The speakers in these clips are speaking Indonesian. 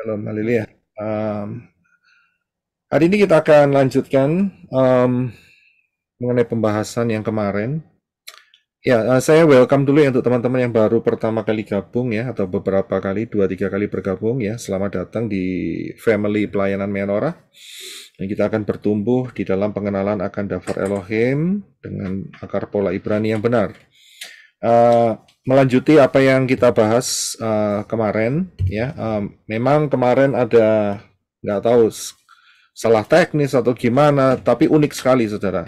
Shalom, haleluya. Hari ini kita akan lanjutkan mengenai pembahasan yang kemarin. Ya, saya welcome dulu ya untuk teman-teman yang baru pertama kali gabung ya, atau beberapa kali, 2-3 kali bergabung ya. Selamat datang di Family Pelayanan Menorah. Dan kita akan bertumbuh di dalam pengenalan akan Daftar Elohim dengan akar pola Ibrani yang benar. Melanjuti apa yang kita bahas kemarin ya, memang kemarin ada nggak tahu salah teknis atau gimana, tapi unik sekali saudara.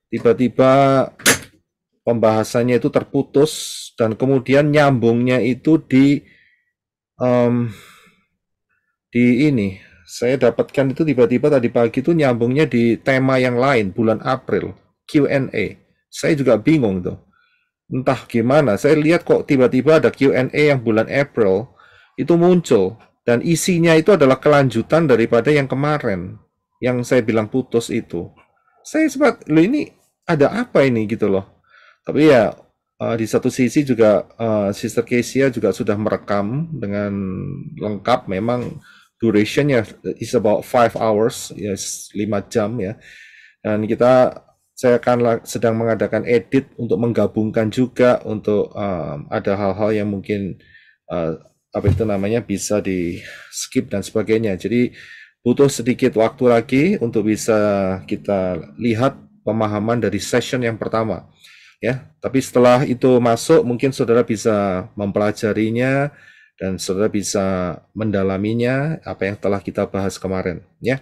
Tiba-tiba pembahasannya itu terputus dan kemudian nyambungnya itu um, di ini. Saya dapatkan itu tiba-tiba tadi pagi itu nyambungnya di tema yang lain, bulan April, Q&A. Saya juga bingung tuh. Entah gimana, saya lihat kok tiba-tiba ada Q&A yang bulan April itu muncul. Dan isinya itu adalah kelanjutan daripada yang kemarin. Yang saya bilang putus itu. Saya sempat, loh ini ada apa ini gitu loh. Tapi ya, di satu sisi juga Sister Kesia juga sudah merekam dengan lengkap. Memang durationnya is about 5 hours, yes, 5 jam ya. Dan saya akan sedang mengadakan edit untuk menggabungkan juga untuk ada hal-hal yang mungkin apa itu namanya bisa di skip dan sebagainya. Jadi butuh sedikit waktu lagi untuk bisa kita lihat pemahaman dari session yang pertama. Ya, tapi setelah itu masuk mungkin saudara bisa mempelajarinya dan saudara bisa mendalaminya apa yang telah kita bahas kemarin. Ya,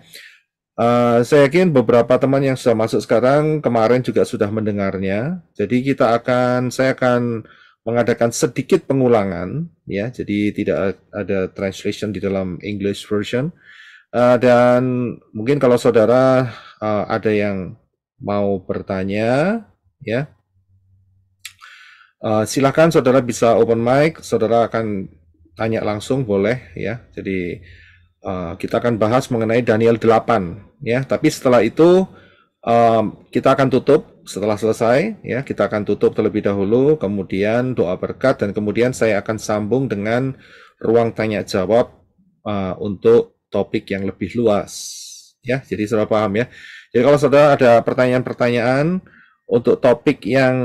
saya yakin beberapa teman yang sudah masuk sekarang kemarin juga sudah mendengarnya. Jadi saya akan mengadakan sedikit pengulangan, ya. Jadi tidak ada translation di dalam English version. Dan mungkin kalau saudara ada yang mau bertanya, ya, silakan saudara bisa open mic. Saudara akan tanya langsung boleh, ya. Jadi kita akan bahas mengenai Daniel 8 ya, tapi setelah itu kita akan tutup setelah selesai ya, kita akan tutup terlebih dahulu, kemudian doa berkat dan kemudian saya akan sambung dengan ruang tanya jawab untuk topik yang lebih luas ya. Jadi saudara paham ya. Jadi kalau saudara ada pertanyaan-pertanyaan untuk topik yang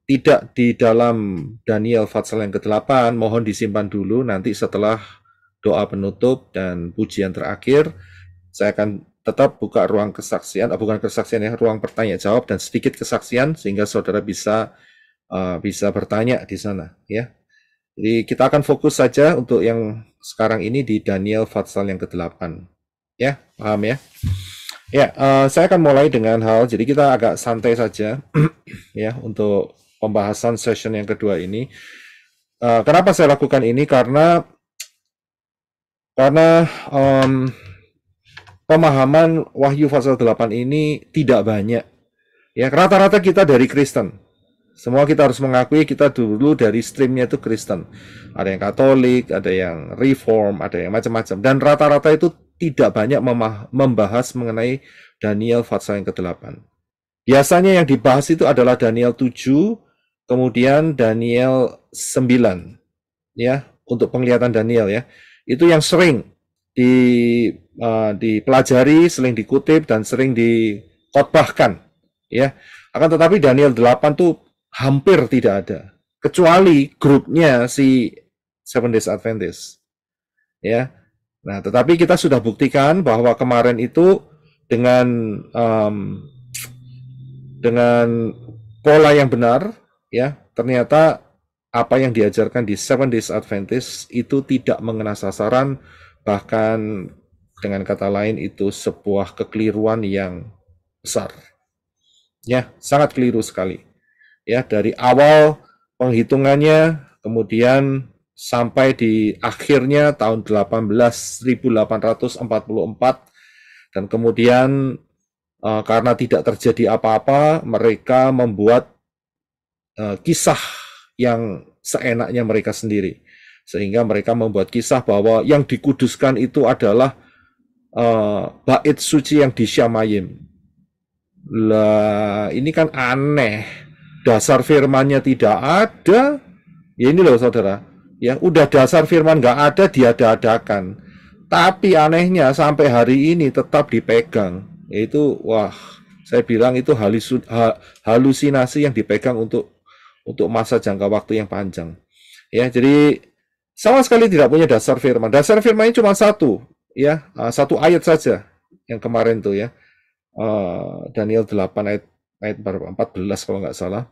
tidak di dalam Daniel Fatsal yang ke-8, mohon disimpan dulu, nanti setelah doa penutup dan pujian terakhir, saya akan tetap buka ruang kesaksian, bukan kesaksian ya, ruang bertanya jawab dan sedikit kesaksian sehingga saudara bisa bertanya di sana ya. Jadi kita akan fokus saja untuk yang sekarang ini di Daniel Fatsal yang ke-8. Ya, paham ya? Ya, saya akan mulai dengan jadi kita agak santai saja ya untuk pembahasan session yang kedua ini. Kenapa saya lakukan ini? Karena pemahaman Wahyu pasal 8 ini tidak banyak. Ya, rata-rata kita dari Kristen. Semua kita harus mengakui kita dulu dari streamnya itu Kristen. Ada yang Katolik, ada yang Reform, ada yang macam-macam. Dan rata-rata itu tidak banyak membahas mengenai Daniel pasal yang ke-8. Biasanya yang dibahas itu adalah Daniel 7, kemudian Daniel 9. Ya, untuk penglihatan Daniel ya. Itu yang sering dipelajari, sering dikutip dan sering dikotbahkan ya. Akan tetapi Daniel 8 tuh hampir tidak ada, kecuali grupnya si Seven Days Adventist ya. Nah, tetapi kita sudah buktikan bahwa kemarin itu dengan pola yang benar ya, ternyata apa yang diajarkan di Seven Days Adventist itu tidak mengena sasaran, bahkan dengan kata lain itu sebuah kekeliruan yang besar. Ya, sangat keliru sekali. Ya, dari awal penghitungannya kemudian sampai di akhirnya tahun 1844 dan kemudian karena tidak terjadi apa-apa, mereka membuat kisah yang seenaknya mereka sendiri. Sehingga mereka membuat kisah bahwa yang dikuduskan itu adalah bait suci yang di Syamayim. Lah, ini kan aneh. Dasar firmannya tidak ada. Ya ini loh saudara. Ya, udah dasar firman nggak ada, diada-adakan. Tapi anehnya sampai hari ini tetap dipegang. Itu wah, saya bilang itu halusinasi yang dipegang untuk masa jangka waktu yang panjang. Ya, jadi sama sekali tidak punya dasar firman. Dasar firmannya cuma satu, ya, satu ayat saja yang kemarin tuh ya. Daniel 8 ayat ayat berapa? 14 kalau nggak salah.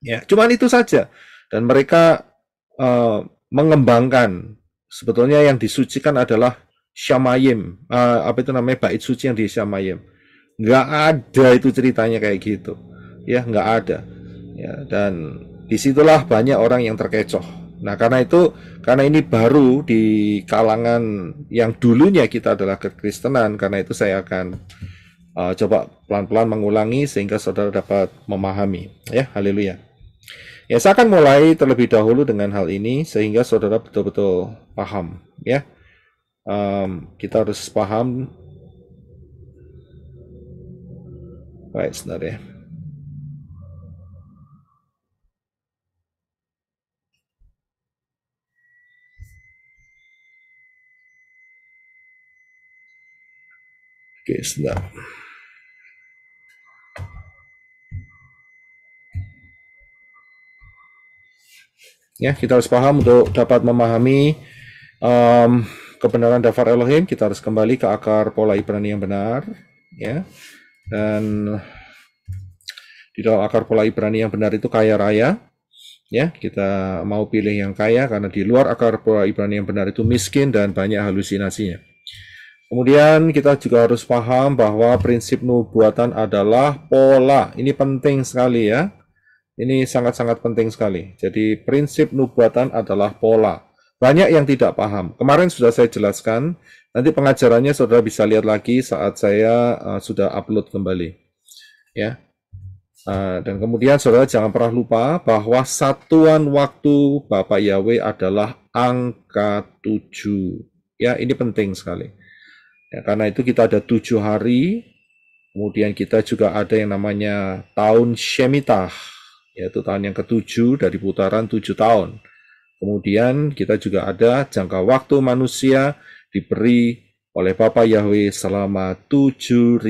Ya, cuman itu saja. Dan mereka mengembangkan sebetulnya yang disucikan adalah Syamayim, apa itu namanya bait suci yang di Syamayim. Nggak ada itu ceritanya kayak gitu, ya nggak ada. Ya, dan disitulah banyak orang yang terkecoh. Nah karena itu, karena ini baru di kalangan yang dulunya kita adalah kekristenan, karena itu saya akan coba pelan-pelan mengulangi sehingga saudara dapat memahami. Ya, haleluya. Ya, saya akan mulai terlebih dahulu dengan hal ini sehingga saudara betul-betul paham. Ya, kita harus paham. Baik, sebentar ya. Oke, sebentar. Ya, kita harus paham untuk dapat memahami kebenaran daftar Elohim. Kita harus kembali ke akar pola Ibrani yang benar, ya. Dan di dalam akar pola Ibrani yang benar itu kaya raya, ya. Kita mau pilih yang kaya karena di luar akar pola Ibrani yang benar itu miskin dan banyak halusinasinya. Kemudian kita juga harus paham bahwa prinsip nubuatan adalah pola. Ini penting sekali ya. Ini sangat-sangat penting sekali. Jadi prinsip nubuatan adalah pola. Banyak yang tidak paham. Kemarin sudah saya jelaskan. Nanti pengajarannya saudara bisa lihat lagi saat saya sudah upload kembali. Ya. Dan kemudian saudara jangan pernah lupa bahwa satuan waktu Bapak Yahweh adalah angka 7. Ya, ini penting sekali. Ya, karena itu kita ada 7 hari. Kemudian kita juga ada yang namanya tahun Shemitah, yaitu tahun yang ketujuh dari putaran 7 tahun. Kemudian kita juga ada jangka waktu manusia diberi oleh Bapa Yahweh selama 7.000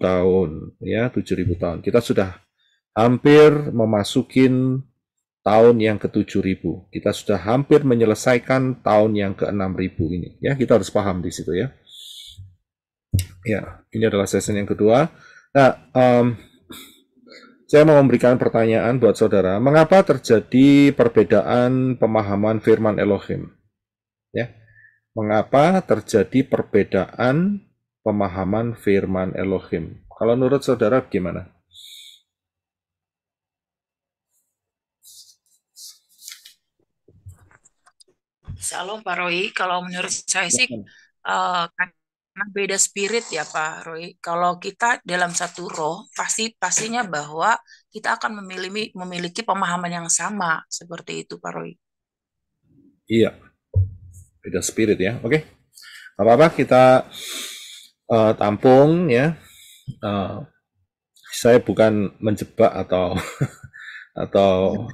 tahun. Ya, 7.000 tahun. Kita sudah hampir memasukin tahun yang ke-7.000. Kita sudah hampir menyelesaikan tahun yang ke-6.000 ini. Ya, kita harus paham di situ ya. Ya, ini adalah sesi yang kedua. Nah, saya mau memberikan pertanyaan buat saudara. Mengapa terjadi perbedaan pemahaman firman Elohim? Ya, mengapa terjadi perbedaan pemahaman firman Elohim? Kalau menurut saudara gimana? Shalom Pak Roy, kalau menurut saya sih karena beda spirit ya Pak Roy. Kalau kita dalam satu roh, pastinya bahwa kita akan memiliki pemahaman yang sama seperti itu Pak Roy. Iya, beda spirit ya. Oke, apa-apa kita tampung ya. Saya bukan menjebak atau atau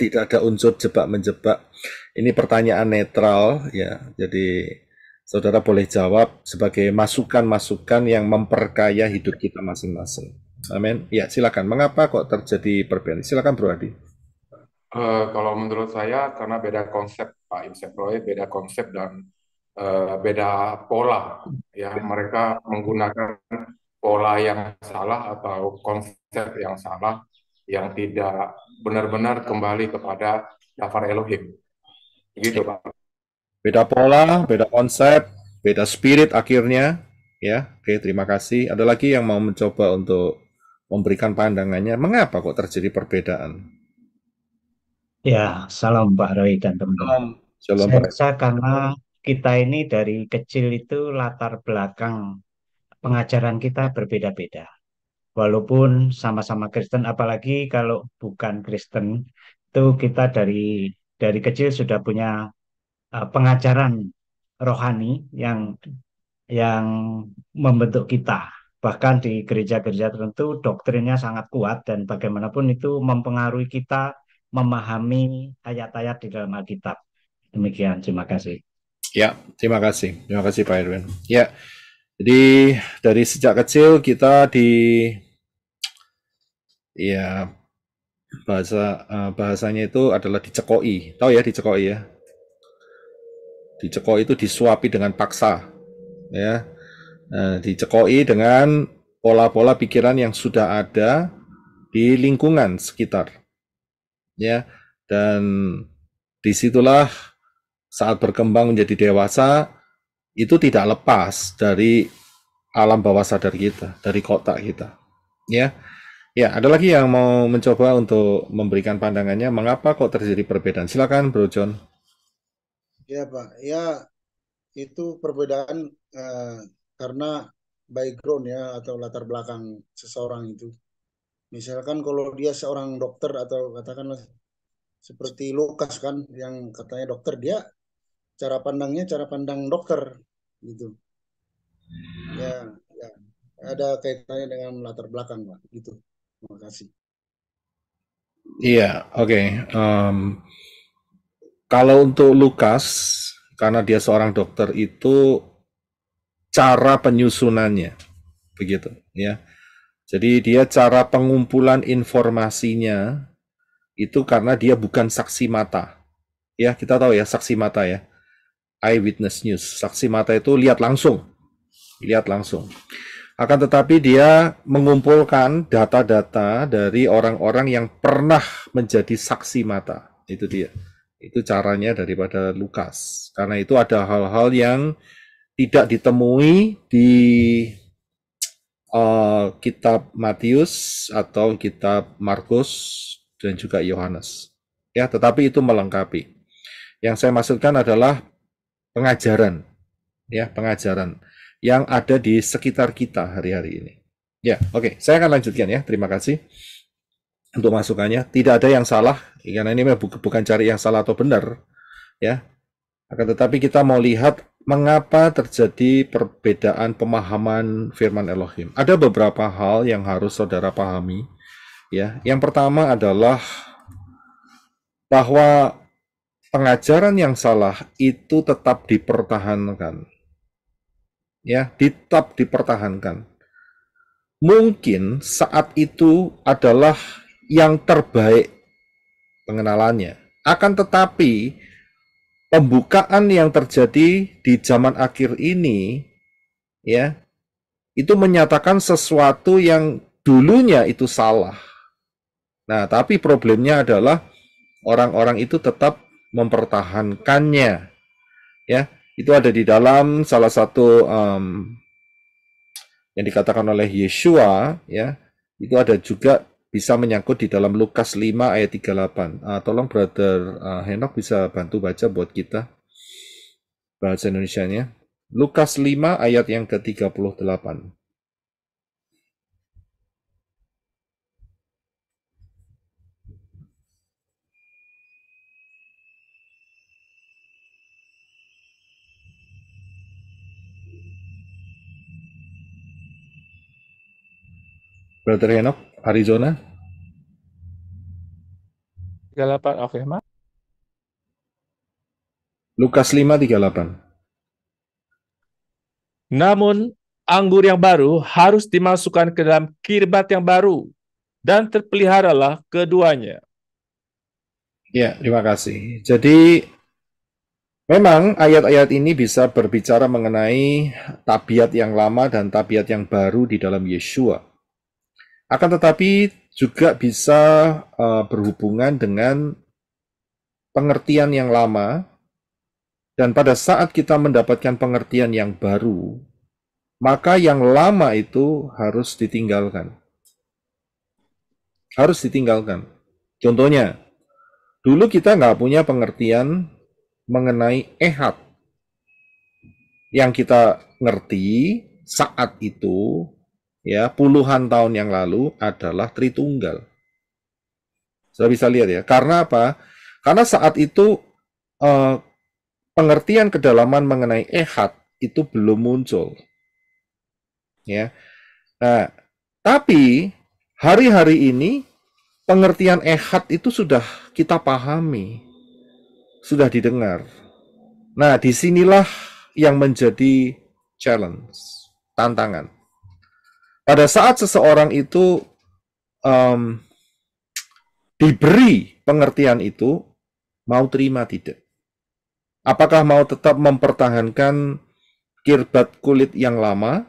tidak ada unsur jebak menjebak. Ini pertanyaan netral ya. Jadi saudara boleh jawab sebagai masukan-masukan yang memperkaya hidup kita masing-masing. Amin. Ya, silakan. Mengapa kok terjadi perbedaan? Silakan Bro Adi. Kalau menurut saya karena beda konsep Pak Imsek Roy, beda konsep dan beda pola ya, mereka menggunakan pola yang salah atau konsep yang salah yang tidak benar-benar kembali kepada Daftar Elohim gitu Pak. Beda pola, beda konsep, beda spirit akhirnya. Ya, oke, terima kasih. Ada lagi yang mau mencoba untuk memberikan pandangannya. Mengapa kok terjadi perbedaan? Ya, salam Pak Roy dan teman-teman. Shalom Saya Pak. rasa karena kita ini dari kecil itu latar belakang pengajaran kita berbeda-beda. Walaupun sama-sama Kristen, apalagi kalau bukan Kristen, itu kita dari kecil sudah punya pengajaran rohani yang membentuk kita. Bahkan di gereja-gereja tertentu doktrinnya sangat kuat dan bagaimanapun itu mempengaruhi kita memahami ayat-ayat di dalam Alkitab. Demikian, terima kasih. Ya, terima kasih. Terima kasih Pak Erwin. Ya, jadi dari sejak kecil kita ya bahasanya itu adalah dicekoi. Tahu ya dicekoi ya? Dicekoi itu disuapi dengan paksa, ya. Dicekoi dengan pola-pola pikiran yang sudah ada di lingkungan sekitar, ya. Dan disitulah saat berkembang menjadi dewasa itu tidak lepas dari alam bawah sadar kita, dari kotak kita, ya. Ya, ada lagi yang mau mencoba untuk memberikan pandangannya, mengapa kok terjadi perbedaan? Silakan, Bro John. Ya Pak, ya itu perbedaan karena background ya atau latar belakang seseorang itu. Misalkan kalau dia seorang dokter atau katakanlah seperti Lukas kan yang katanya dokter, dia cara pandangnya cara pandang dokter gitu. Ya, ya ada kaitannya dengan latar belakang Pak gitu. Terima kasih. Iya, oke. Kalau untuk Lukas, karena dia seorang dokter, itu cara penyusunannya, begitu, ya. Jadi dia cara pengumpulan informasinya itu karena dia bukan saksi mata. Ya, kita tahu ya saksi mata ya. Eyewitness news. Saksi mata itu lihat langsung. Lihat langsung. Akan tetapi dia mengumpulkan data-data dari orang-orang yang pernah menjadi saksi mata. Itu dia. Itu caranya daripada Lukas. Karena itu ada hal-hal yang tidak ditemui di kitab Matius atau kitab Markus dan juga Yohanes. Ya, tetapi itu melengkapi. Yang saya maksudkan adalah pengajaran, ya, pengajaran yang ada di sekitar kita hari-hari ini. Ya, oke, saya akan lanjutkan ya. Terima kasih untuk masukannya. Tidak ada yang salah, karena ini bukan cari yang salah atau benar, ya. Akan tetapi kita mau lihat mengapa terjadi perbedaan pemahaman firman Elohim. Ada beberapa hal yang harus saudara pahami, ya. Yang pertama adalah bahwa pengajaran yang salah itu tetap dipertahankan. Ya, tetap dipertahankan. Mungkin saat itu adalah yang terbaik pengenalannya. Akan tetapi pembukaan yang terjadi di zaman akhir ini, ya, itu menyatakan sesuatu yang dulunya itu salah. Nah, tapi problemnya adalah orang-orang itu tetap mempertahankannya, ya. Itu ada di dalam salah satu yang dikatakan oleh Yeshua, ya. Itu ada juga bisa menyangkut di dalam Lukas 5 ayat 38. Tolong Brother Henok bisa bantu baca buat kita bahasa Indonesianya. Lukas 5 ayat yang ke-38. Brother Henok, Arizona. 38, oke, Mak. Lukas 5:38. Namun, anggur yang baru harus dimasukkan ke dalam kirbat yang baru, dan terpeliharalah keduanya. Ya, terima kasih. Jadi, memang ayat-ayat ini bisa berbicara mengenai tabiat yang lama dan tabiat yang baru di dalam Yeshua. Akan tetapi juga bisa berhubungan dengan pengertian yang lama, dan pada saat kita mendapatkan pengertian yang baru, maka yang lama itu harus ditinggalkan. Harus ditinggalkan. Contohnya, dulu kita nggak punya pengertian mengenai ehad. Yang kita ngerti saat itu, ya, puluhan tahun yang lalu adalah Tritunggal. Sudah bisa lihat ya. Karena apa? Karena saat itu pengertian kedalaman mengenai ehad itu belum muncul. Ya. Nah, tapi hari-hari ini pengertian ehad itu sudah kita pahami, sudah didengar. Nah, disinilah yang menjadi challenge, tantangan. Pada saat seseorang itu diberi pengertian itu, mau terima tidak? Apakah mau tetap mempertahankan kirbat kulit yang lama?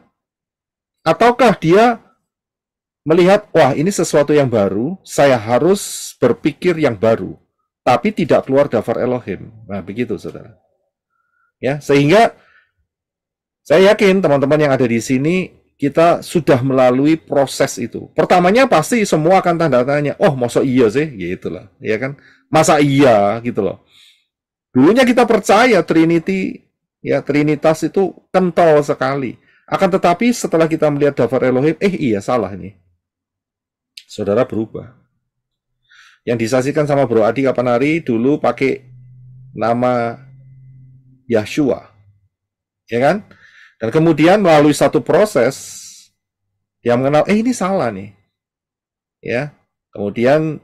Ataukah dia melihat, wah ini sesuatu yang baru, saya harus berpikir yang baru, tapi tidak keluar daftar Elohim. Nah, begitu saudara. Ya, sehingga saya yakin teman-teman yang ada di sini, kita sudah melalui proses itu. Pertamanya pasti semua akan tanda tanya, oh masa iya sih? Gitu loh, ya kan? Masa iya gitu loh. Dulunya kita percaya Trinity, ya Trinitas itu kental sekali. Akan tetapi setelah kita melihat daftar Elohim, iya salah nih. Saudara berubah. Yang disaksikan sama Bro Adi kapan hari dulu pakai nama Yahshua, ya kan? Dan kemudian melalui satu proses, dia mengenal, ini salah nih, ya. Kemudian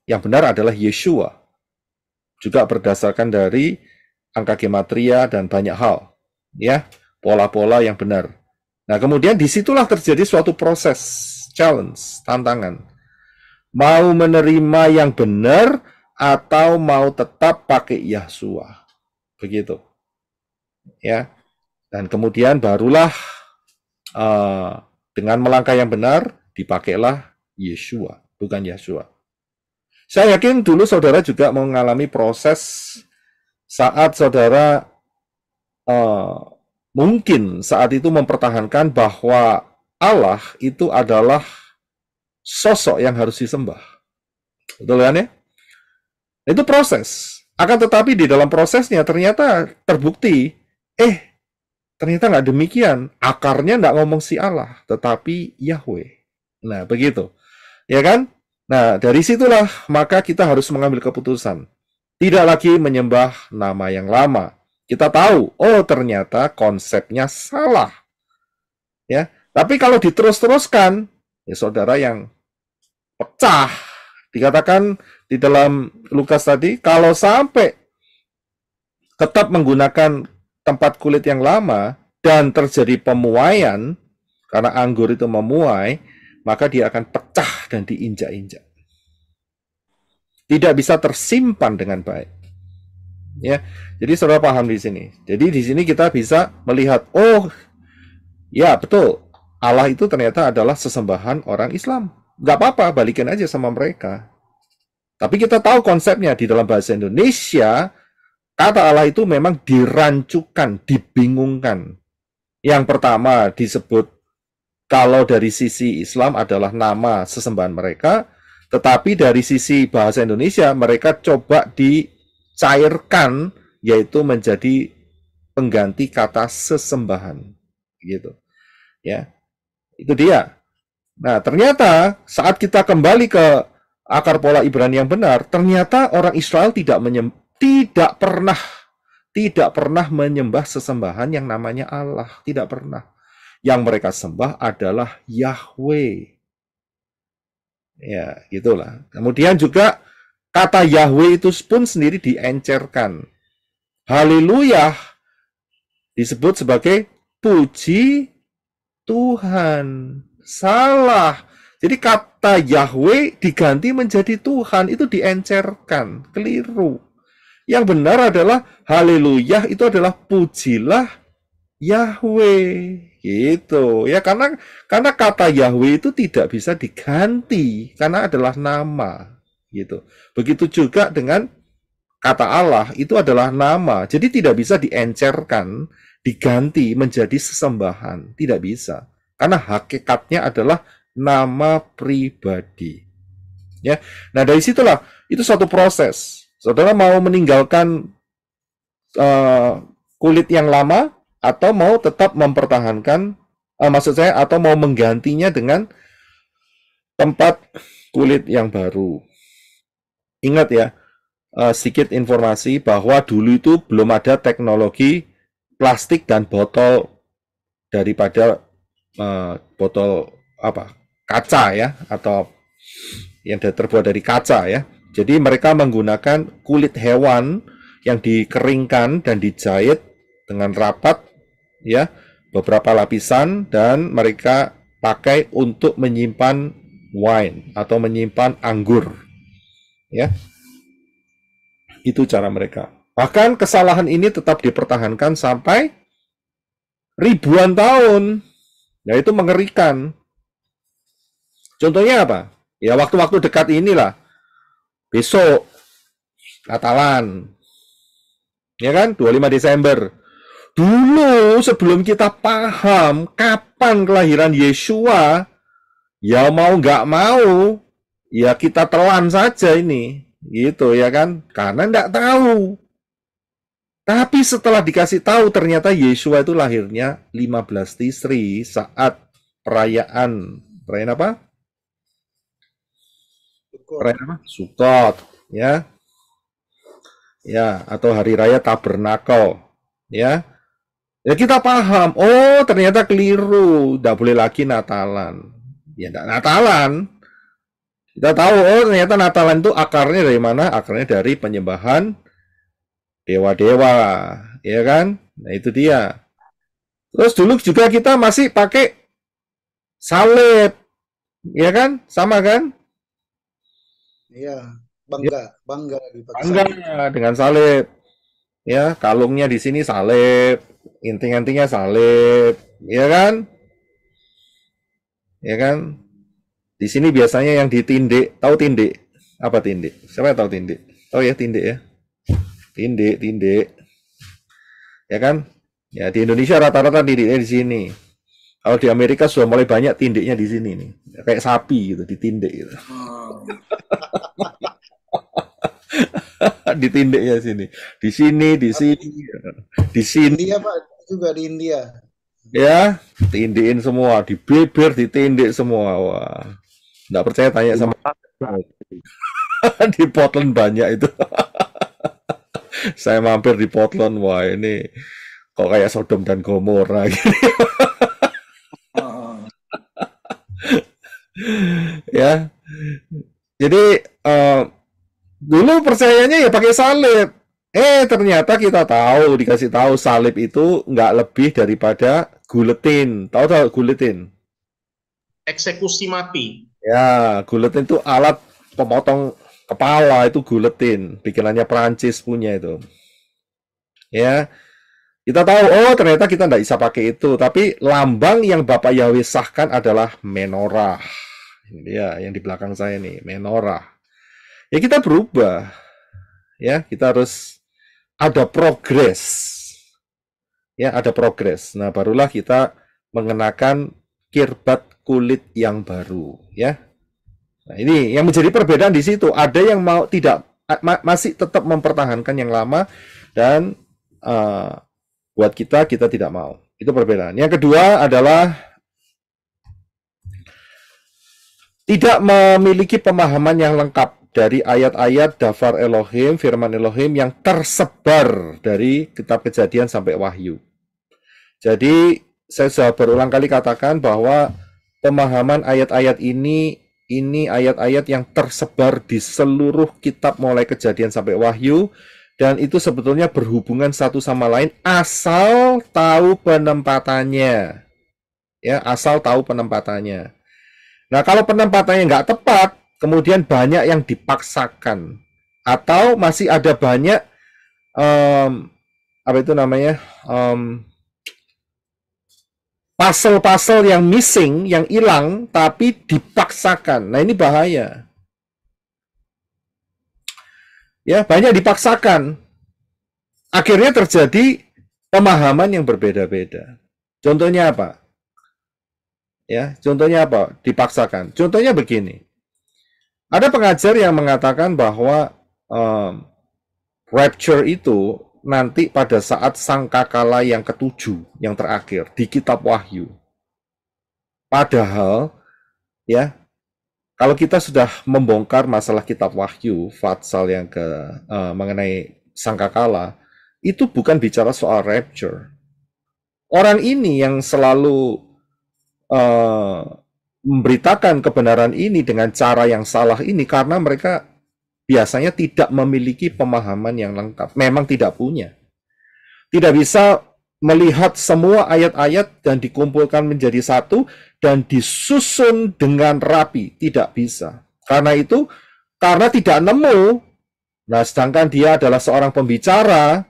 yang benar adalah Yeshua. Juga berdasarkan dari angka gematria dan banyak hal, ya, pola-pola yang benar. Nah, kemudian disitulah terjadi suatu proses, challenge, tantangan. Mau menerima yang benar atau mau tetap pakai Yahshua, begitu, ya. Dan kemudian barulah dengan melangkah yang benar dipakailah Yeshua, bukan Yahshua. Saya yakin dulu saudara juga mengalami proses saat saudara mungkin saat itu mempertahankan bahwa Allah itu adalah sosok yang harus disembah. Betul kan ya? Itu proses. Akan tetapi di dalam prosesnya ternyata terbukti, ternyata nggak demikian. Akarnya nggak ngomong si Allah, tetapi Yahweh. Nah, begitu. Ya kan? Nah, dari situlah maka kita harus mengambil keputusan. Tidak lagi menyembah nama yang lama. Kita tahu, ternyata konsepnya salah. Ya, tapi kalau diterus-teruskan, ya saudara yang pecah. Dikatakan di dalam Lukas tadi, kalau sampai tetap menggunakan tempat kulit yang lama dan terjadi pemuaian, karena anggur itu memuai, maka dia akan pecah dan diinjak-injak. Tidak bisa tersimpan dengan baik. Ya, jadi saudara paham di sini. Jadi di sini kita bisa melihat, ya betul, Allah itu ternyata adalah sesembahan orang Islam. Gak apa-apa, balikin aja sama mereka. Tapi kita tahu konsepnya di dalam bahasa Indonesia, kata Allah itu memang dirancukan, dibingungkan. Yang pertama disebut kalau dari sisi Islam adalah nama sesembahan mereka, tetapi dari sisi bahasa Indonesia mereka coba dicairkan, yaitu menjadi pengganti kata sesembahan, gitu. Ya, itu dia. Nah, ternyata saat kita kembali ke akar pola Ibrani yang benar, ternyata orang Israel tidak pernah menyembah sesembahan yang namanya Allah, tidak pernah. Yang mereka sembah adalah Yahweh. Ya, gitulah. Kemudian juga kata Yahweh itu pun sendiri diencerkan. Haleluya disebut sebagai puji Tuhan. Salah. Jadi kata Yahweh diganti menjadi Tuhan, itu diencerkan, keliru. Yang benar adalah haleluya itu adalah pujilah Yahweh. Gitu ya, karena kata Yahweh itu tidak bisa diganti karena adalah nama, gitu. Begitu juga dengan kata Allah itu adalah nama, jadi tidak bisa diencerkan, diganti menjadi sesembahan, tidak bisa, karena hakikatnya adalah nama pribadi. Ya, nah dari situlah itu suatu proses. Saudara mau meninggalkan kulit yang lama, atau mau tetap mempertahankan, atau mau menggantinya dengan tempat kulit yang baru. Ingat ya, sedikit informasi bahwa dulu itu belum ada teknologi plastik dan botol daripada botol kaca ya, atau yang terbuat dari kaca ya. Jadi mereka menggunakan kulit hewan yang dikeringkan dan dijahit dengan rapat, ya, beberapa lapisan, dan mereka pakai untuk menyimpan wine atau menyimpan anggur, ya. Itu cara mereka. Bahkan kesalahan ini tetap dipertahankan sampai ribuan tahun. Nah, itu mengerikan. Contohnya apa? Ya, waktu-waktu dekat inilah. Besok Natalan. Ya kan? 25 Desember. Dulu sebelum kita paham kapan kelahiran Yeshua, ya mau nggak mau, ya kita telan saja ini. Gitu ya kan? Karena nggak tahu. Tapi setelah dikasih tahu ternyata Yeshua itu lahirnya 15 Tisri saat perayaan apa? Perayaan apa? Sukot, ya. Ya, atau hari raya Tabernakel, ya. Ya kita paham, oh ternyata keliru, nggak boleh lagi Natalan. Ya nggak Natalan. Kita tahu, oh ternyata Natalan itu akarnya dari mana? Akarnya dari penyembahan dewa-dewa, ya kan? Nah itu dia. Terus dulu juga kita masih pakai salib, ya kan? Sama kan? Iya, bangga dipakai Bangga salib. dengan salib. Ya, kalungnya di sini salib, inting-intingnya salib, ya kan? Ya kan? Di sini biasanya yang ditindik, tahu tindik? Apa tindik? Siapa yang tahu tindik? Tahu ya tindik ya? Tindik. Ya kan? Ya di Indonesia rata-rata tindiknya di sini. Kalau di Amerika sudah mulai banyak tindiknya di sini nih. Kayak sapi gitu, ditindik gitu. Ditindiknya sini. Di sini. Di sini. India Pak, juga di India. Ya, tindikin semua, di bibir ditindik semua. Wah. Nggak percaya tanya sama di Portland banyak itu. Saya mampir di Portland, wah ini kok kayak Sodom dan Gomora gitu. Ya. Jadi dulu percayanya ya pakai salib. Ternyata kita tahu, dikasih tahu salib itu nggak lebih daripada guletin. Tahu guletin? Eksekusi mati. Ya, guletin itu alat pemotong kepala, itu guletin. Bikinannya Prancis punya itu. Ya, kita tahu, oh ternyata kita nggak bisa pakai itu. Tapi lambang yang Bapak Yahweh sahkan adalah menorah. Ini dia yang di belakang saya nih, menorah. Ya kita berubah. Ya, kita harus ada progres. Ya, ada progres. Nah, barulah kita mengenakan kirbat kulit yang baru, ya. Nah, ini yang menjadi perbedaan di situ. Ada yang mau tidak masih tetap mempertahankan yang lama, dan buat kita tidak mau. Itu perbedaan. Yang kedua adalah tidak memiliki pemahaman yang lengkap dari ayat-ayat Dafar Elohim, firman Elohim yang tersebar dari kitab Kejadian sampai Wahyu. Jadi saya sudah berulang kali katakan bahwa pemahaman ayat-ayat ini ayat-ayat yang tersebar di seluruh kitab mulai Kejadian sampai Wahyu, dan itu sebetulnya berhubungan satu sama lain asal tahu penempatannya. Ya, asal tahu penempatannya. Nah, kalau penempatannya nggak tepat, kemudian banyak yang dipaksakan, atau masih ada banyak apa itu namanya, pasal-pasal yang missing, yang hilang, tapi dipaksakan. Nah, ini bahaya. Ya, banyak dipaksakan. Akhirnya terjadi pemahaman yang berbeda-beda. Contohnya apa? Ya, contohnya apa? Dipaksakan. Contohnya begini. Ada pengajar yang mengatakan bahwa rapture itu nanti pada saat sangkakala yang ketujuh, yang terakhir di kitab Wahyu. Padahal, ya, kalau kita sudah membongkar masalah kitab Wahyu, Fatsal yang mengenai sangkakala, itu bukan bicara soal rapture. Orang ini yang selalu memberitakan kebenaran ini dengan cara yang salah ini karena mereka biasanya tidak memiliki pemahaman yang lengkap. Memang tidak punya. Tidak bisa melihat semua ayat-ayat dan dikumpulkan menjadi satu dan disusun dengan rapi. Tidak bisa. Karena itu, karena tidak nemu, nah sedangkan dia adalah seorang pembicara,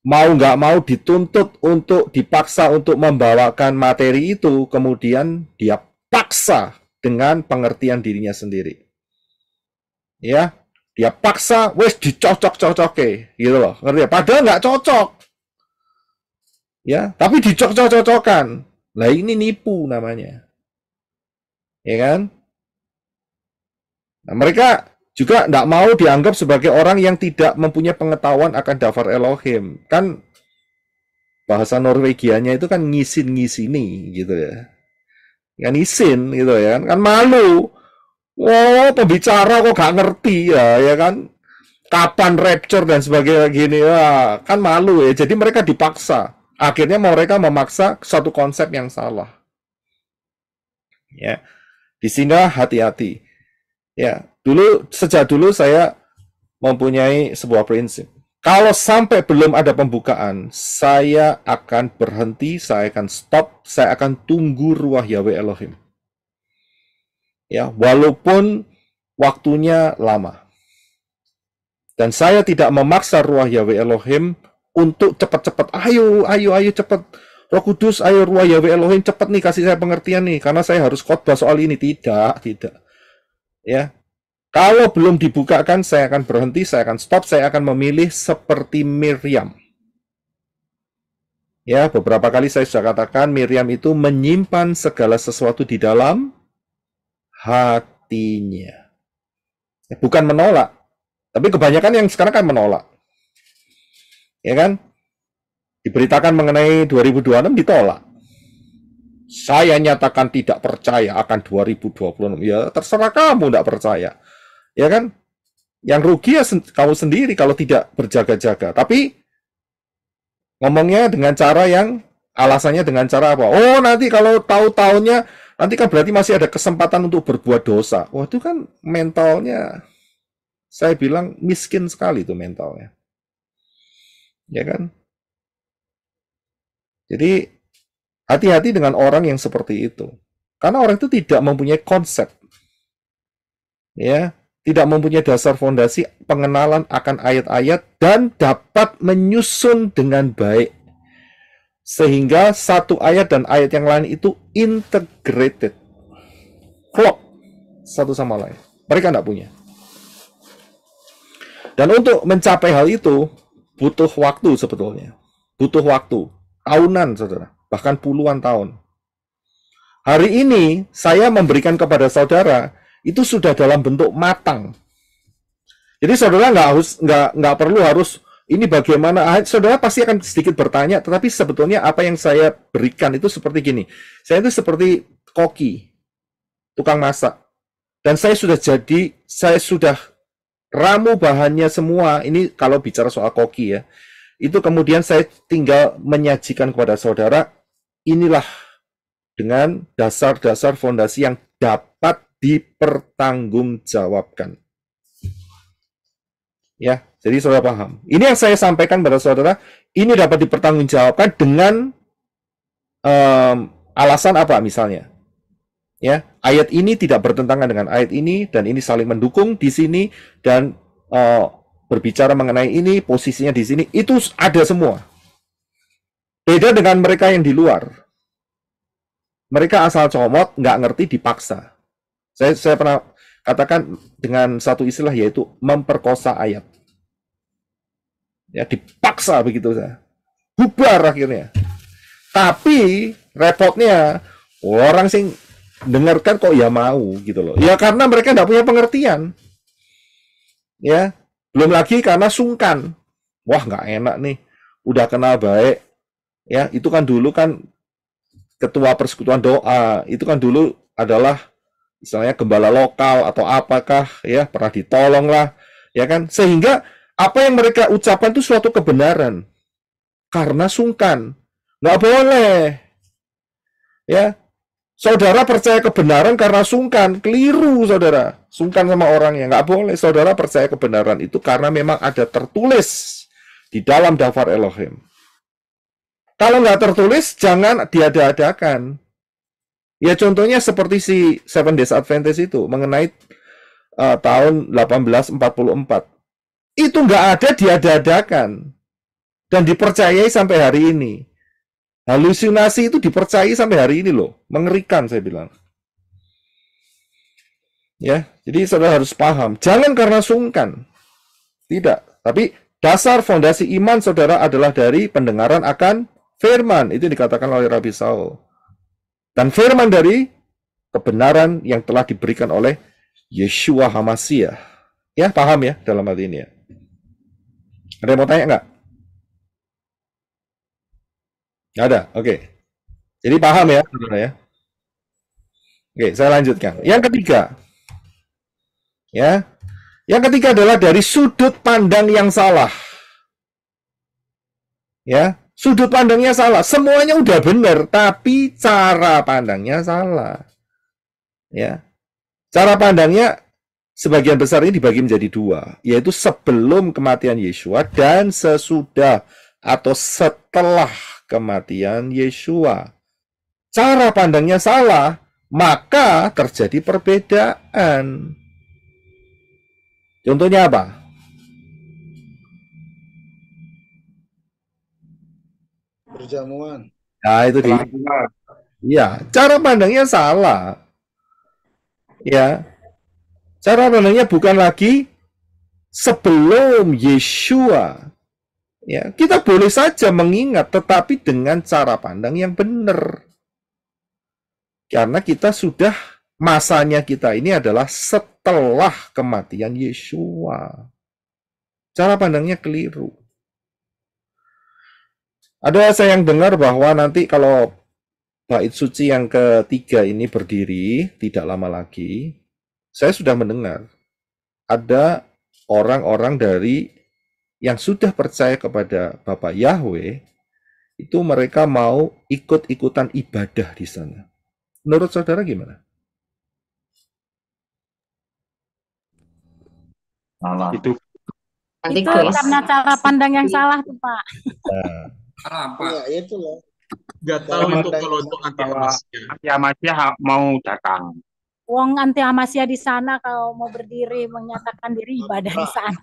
mau nggak mau dituntut untuk dipaksa untuk membawakan materi itu, kemudian dia paksa dengan pengertian dirinya sendiri. Ya, dia paksa, wes dicocok-cocoke, gitu loh, ngerti ya? Padahal nggak cocok, ya, tapi dicocok-cocokan. Lah ini nipu namanya, ya kan? Nah, mereka juga nggak mau dianggap sebagai orang yang tidak mempunyai pengetahuan akan Dafar Elohim. Kan bahasa Norwegianya itu kan ngisin-ngisini, gitu ya. Kan isin, gitu ya. Kan malu. Wow, pembicara kok gak ngerti ya kan? Kapan rapture dan sebagainya gini, ya, kan malu ya. Jadi mereka dipaksa. Akhirnya mereka memaksa satu konsep yang salah. Ya, di sini hati-hati. Ya, sejak dulu saya mempunyai sebuah prinsip. Kalau sampai belum ada pembukaan, saya akan berhenti, saya akan stop, saya akan tunggu ruah Yahweh Elohim. Ya, walaupun waktunya lama. Dan saya tidak memaksa ruah Yahweh Elohim untuk cepat-cepat, ayo cepat. Roh Kudus, ayo ruah Yahweh Elohim cepat nih kasih saya pengertian nih, karena saya harus khotbah soal ini. Tidak. Ya. Kalau belum dibukakan, saya akan berhenti, saya akan stop, saya akan memilih seperti Miriam. Ya, beberapa kali saya sudah katakan Miriam itu menyimpan segala sesuatu di dalam hatinya. Bukan menolak. Tapi kebanyakan yang sekarang kan menolak. Ya kan? Diberitakan mengenai 2026 ditolak. Saya nyatakan tidak percaya akan 2026. Ya terserah kamu tidak percaya. Ya kan? Yang rugi ya kamu sendiri kalau tidak berjaga-jaga. Tapi ngomongnya dengan cara yang alasannya dengan cara apa? Oh, nanti kalau tahu tahunnya nanti kan berarti masih ada kesempatan untuk berbuat dosa. Wah, itu kan mentalnya, saya bilang miskin sekali itu mentalnya. Ya kan? Jadi, hati-hati dengan orang yang seperti itu. Karena orang itu tidak mempunyai konsep. Ya, tidak mempunyai dasar fondasi pengenalan akan ayat-ayat dan dapat menyusun dengan baik. Sehingga satu ayat dan ayat yang lain itu integrated. Klop satu sama lain. Mereka tidak punya. Dan untuk mencapai hal itu, butuh waktu sebetulnya. Butuh waktu. Tahunan, saudara. Bahkan puluhan tahun. Hari ini, saya memberikan kepada saudara, itu sudah dalam bentuk matang. Jadi saudara nggak perlu harus ini bagaimana, saudara pasti akan sedikit bertanya, tetapi sebetulnya apa yang saya berikan itu seperti gini. Saya itu seperti koki, tukang masak. Dan saya sudah ramu bahannya semua. Ini kalau bicara soal koki ya. Itu kemudian saya tinggal menyajikan kepada saudara, inilah dengan dasar-dasar fondasi yang dapat dipertanggungjawabkan. Ya, jadi saudara paham. Ini yang saya sampaikan pada saudara, ini dapat dipertanggungjawabkan dengan alasan apa misalnya. Ya, ayat ini tidak bertentangan dengan ayat ini dan ini saling mendukung di sini dan berbicara mengenai ini, posisinya di sini, itu ada semua. Beda dengan mereka yang di luar. Mereka asal comot, nggak ngerti, dipaksa. Saya pernah katakan dengan satu istilah yaitu memperkosa ayat. Ya, dipaksa begitu saja. Bubar akhirnya. Tapi repotnya orang sing dengarkan kok ya mau gitu loh. Ya karena mereka nggak punya pengertian. Ya, belum lagi karena sungkan. Wah, nggak enak nih. Udah kenal baik. Ya, itu kan dulu kan ketua persekutuan doa. Itu kan dulu adalah misalnya gembala lokal atau apakah ya pernah ditolong lah, ya kan, sehingga apa yang mereka ucapkan itu suatu kebenaran karena sungkan. Nggak boleh ya saudara percaya kebenaran karena sungkan, keliru saudara. sungkan sama orangnya. Nggak boleh. Saudara percaya kebenaran itu karena memang ada tertulis di dalam daftar Elohim. Kalau nggak tertulis, jangan diada-adakan. Ya contohnya seperti si Seven Days Adventist itu mengenai tahun 1844. Itu nggak ada diada-adakan dan dipercayai sampai hari ini. Halusinasi itu dipercayai sampai hari ini loh. Mengerikan saya bilang. Ya, jadi saudara harus paham. Jangan karena sungkan. Tidak. Tapi dasar fondasi iman saudara adalah dari pendengaran akan firman. Itu dikatakan oleh Rabi Saul. Dan firman dari kebenaran yang telah diberikan oleh Yeshua HaMashiach. Ya, paham ya dalam hal ini ya. Ada yang mau tanya nggak? Nggak ada, oke. Jadi paham ya, saudara ya. Oke, saya lanjutkan. Yang ketiga, ya, yang ketiga adalah dari sudut pandang yang salah. Ya, sudut pandangnya salah. Semuanya udah benar, tapi cara pandangnya salah. Ya, cara pandangnya sebagian besar ini dibagi menjadi dua, yaitu sebelum kematian Yeshua dan sesudah atau setelah kematian Yeshua. Cara pandangnya salah, maka terjadi perbedaan. Contohnya apa? Perjamuan. Nah, itu dia. Ya, cara pandangnya salah. Ya. Cara pandangnya bukan lagi sebelum Yeshua. Ya, kita boleh saja mengingat tetapi dengan cara pandang yang benar. Karena kita sudah masanya kita ini adalah setelah kematian Yeshua. Cara pandangnya keliru. Ada saya yang dengar bahwa nanti kalau bait suci yang ketiga ini berdiri tidak lama lagi, saya sudah mendengar ada orang-orang dari yang sudah percaya kepada Bapak Yahweh, itu mereka mau ikut-ikutan ibadah di sana. Menurut saudara gimana? Itu karena cara pandang yang salah tuh Pak. Ya, itulah. Nggak tahu itu kalau untuk anti Hamasya mau datang. Wong anti Hamasya di sana kalau mau berdiri menyatakan diri ibadah di sana.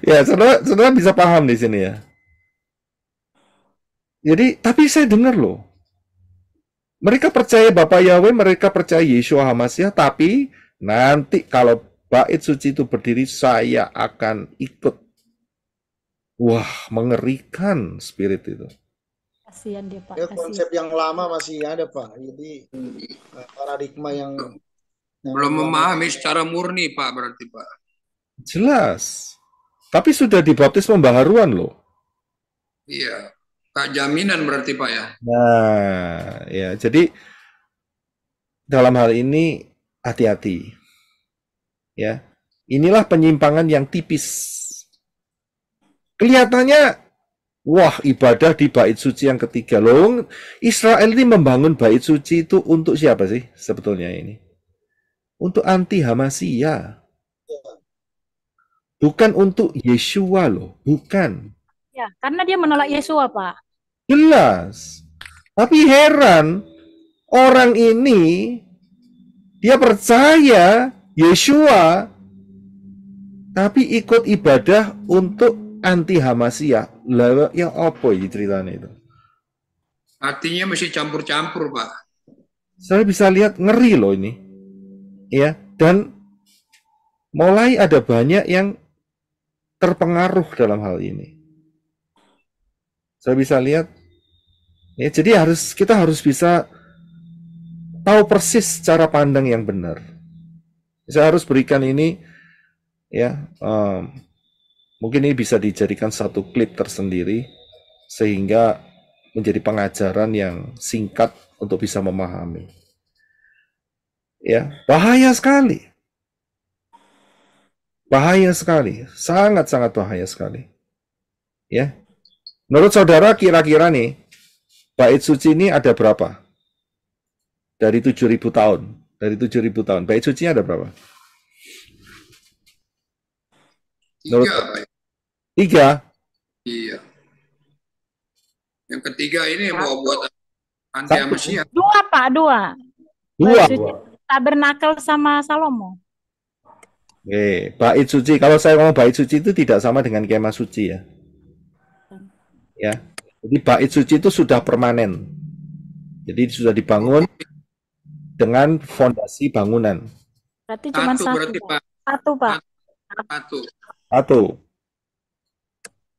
Ya, saudara bisa paham di sini ya. Jadi, tapi saya dengar loh. Mereka percaya Bapak Yahweh, mereka percaya Yeshua HaMashiach, tapi nanti kalau bait suci itu berdiri, saya akan ikut. Wah, mengerikan spirit itu. Kasihan dia Pak. Ya, konsep yang lama masih ada Pak. Jadi paradigma yang belum memahami secara murni Pak, berarti Pak. Jelas. Tapi sudah dibaptis pembaharuan loh. Iya. Kak jaminan berarti Pak ya. Nah, ya jadi dalam hal ini hati-hati. Ya. Inilah penyimpangan yang tipis. Kelihatannya wah, ibadah di bait suci yang ketiga. Loh, Israel ini membangun bait suci itu untuk siapa sih sebetulnya ini? Untuk anti Hamasya. Bukan untuk Yeshua loh, bukan. Ya, karena dia menolak Yeshua, Pak. Jelas. Tapi heran, orang ini dia percaya Yeshua tapi ikut ibadah untuk anti Hamasya. Lah yang apa ini ceritanya itu? Artinya mesti campur-campur, Pak. Saya bisa lihat ngeri loh ini. Ya, dan mulai ada banyak yang terpengaruh dalam hal ini. Saya bisa lihat ya, jadi kita harus bisa tahu persis cara pandang yang benar. Saya harus berikan ini ya, mungkin ini bisa dijadikan satu klip tersendiri sehingga menjadi pengajaran yang singkat untuk bisa memahami. Ya, bahaya sekali. Bahaya sekali, sangat-sangat bahaya sekali. Ya. Menurut saudara kira-kira nih bait suci ini ada berapa? Dari 7.000 tahun dari 7.000 tahun. Bait suci ada berapa? Menurut 3, Pak. 3. Iya. Yang ketiga ini mau 1. buat anti Amasya. 2, Pak, 2. 2. Bait suci Tabernakel sama Salomo. Oke, bait suci. Kalau saya ngomong bait suci itu tidak sama dengan kemah suci ya. Ya. Jadi bait suci itu sudah permanen. Jadi sudah dibangun dengan fondasi bangunan. Berarti cuma 1, berarti, Pak. Pak. 1, Pak. 1.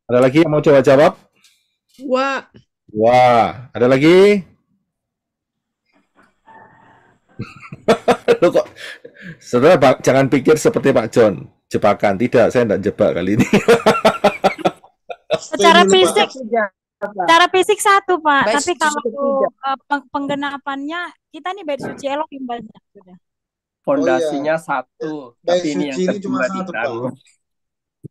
Ada lagi yang mau coba jawab? 2. Wah, ada lagi? Loh kok, saudara jangan pikir seperti Pak John, jebakan. Tidak, saya tidak jebak kali ini. Secara fisik 1, Pak. Bait Tapi suci kalau ketiga. penggenapannya kita nih bait suci Elohim banyak sudah. Fondasinya 1, Bait tapi ini suci yang ini cuma kedua 1, Pak. dibangun.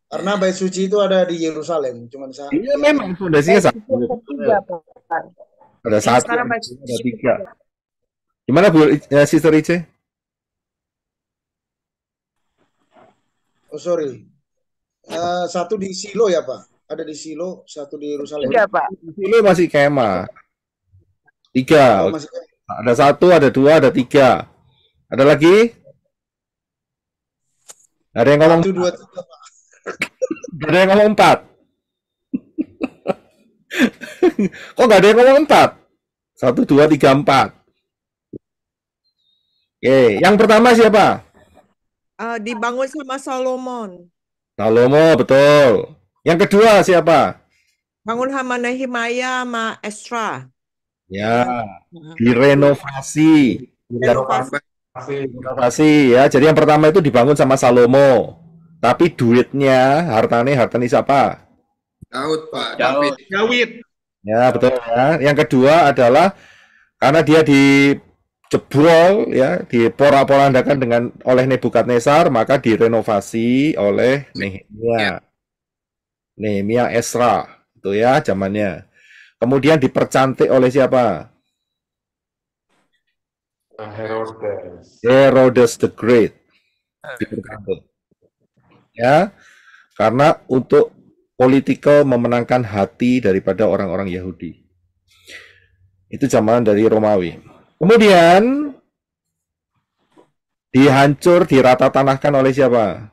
Karena bait suci itu ada di Yerusalem, cuma di sana. Iya, memang fondasinya Bait 1. suci yang ketiga, Pak. Ada Yang 1, sekarang bait ada suci 3. Gimana Bu, Sister Ice? Oh, sorry. 1 di Silo ya, Pak? Ada di Silo, 1 di Yerusalem. 3, Pak. Ini masih kemah. 3. Oh, masih Ada 1, ada 2, ada 3. Ada lagi? Ada yang ngomong 1, 2, 3, Pak. ada yang ngomong 4. Kok nggak ada yang ngomong 4? 1, 2, 3, 4. Oke, yang pertama siapa? Dibangun sama Solomon. Salomo, betul. Yang kedua siapa? Bangun sama Nehemia sama Esra. Ya, direnovasi. Renovasi ya. Jadi yang pertama itu dibangun sama Salomo. Tapi duitnya, hartanya siapa? Daud, Pak. Dawid. Ya, betul ya. Yang kedua adalah karena dia dijebrol ya, diporak-porandakan oleh Nebukadnezar, maka direnovasi oleh Nehemia. Nehemia Esra itu ya zamannya. Kemudian dipercantik oleh siapa? Herodes the Great. Dipercantik. Ya. Karena untuk political memenangkan hati daripada orang-orang Yahudi. Itu zaman dari Romawi. Kemudian dirata tanahkan oleh siapa?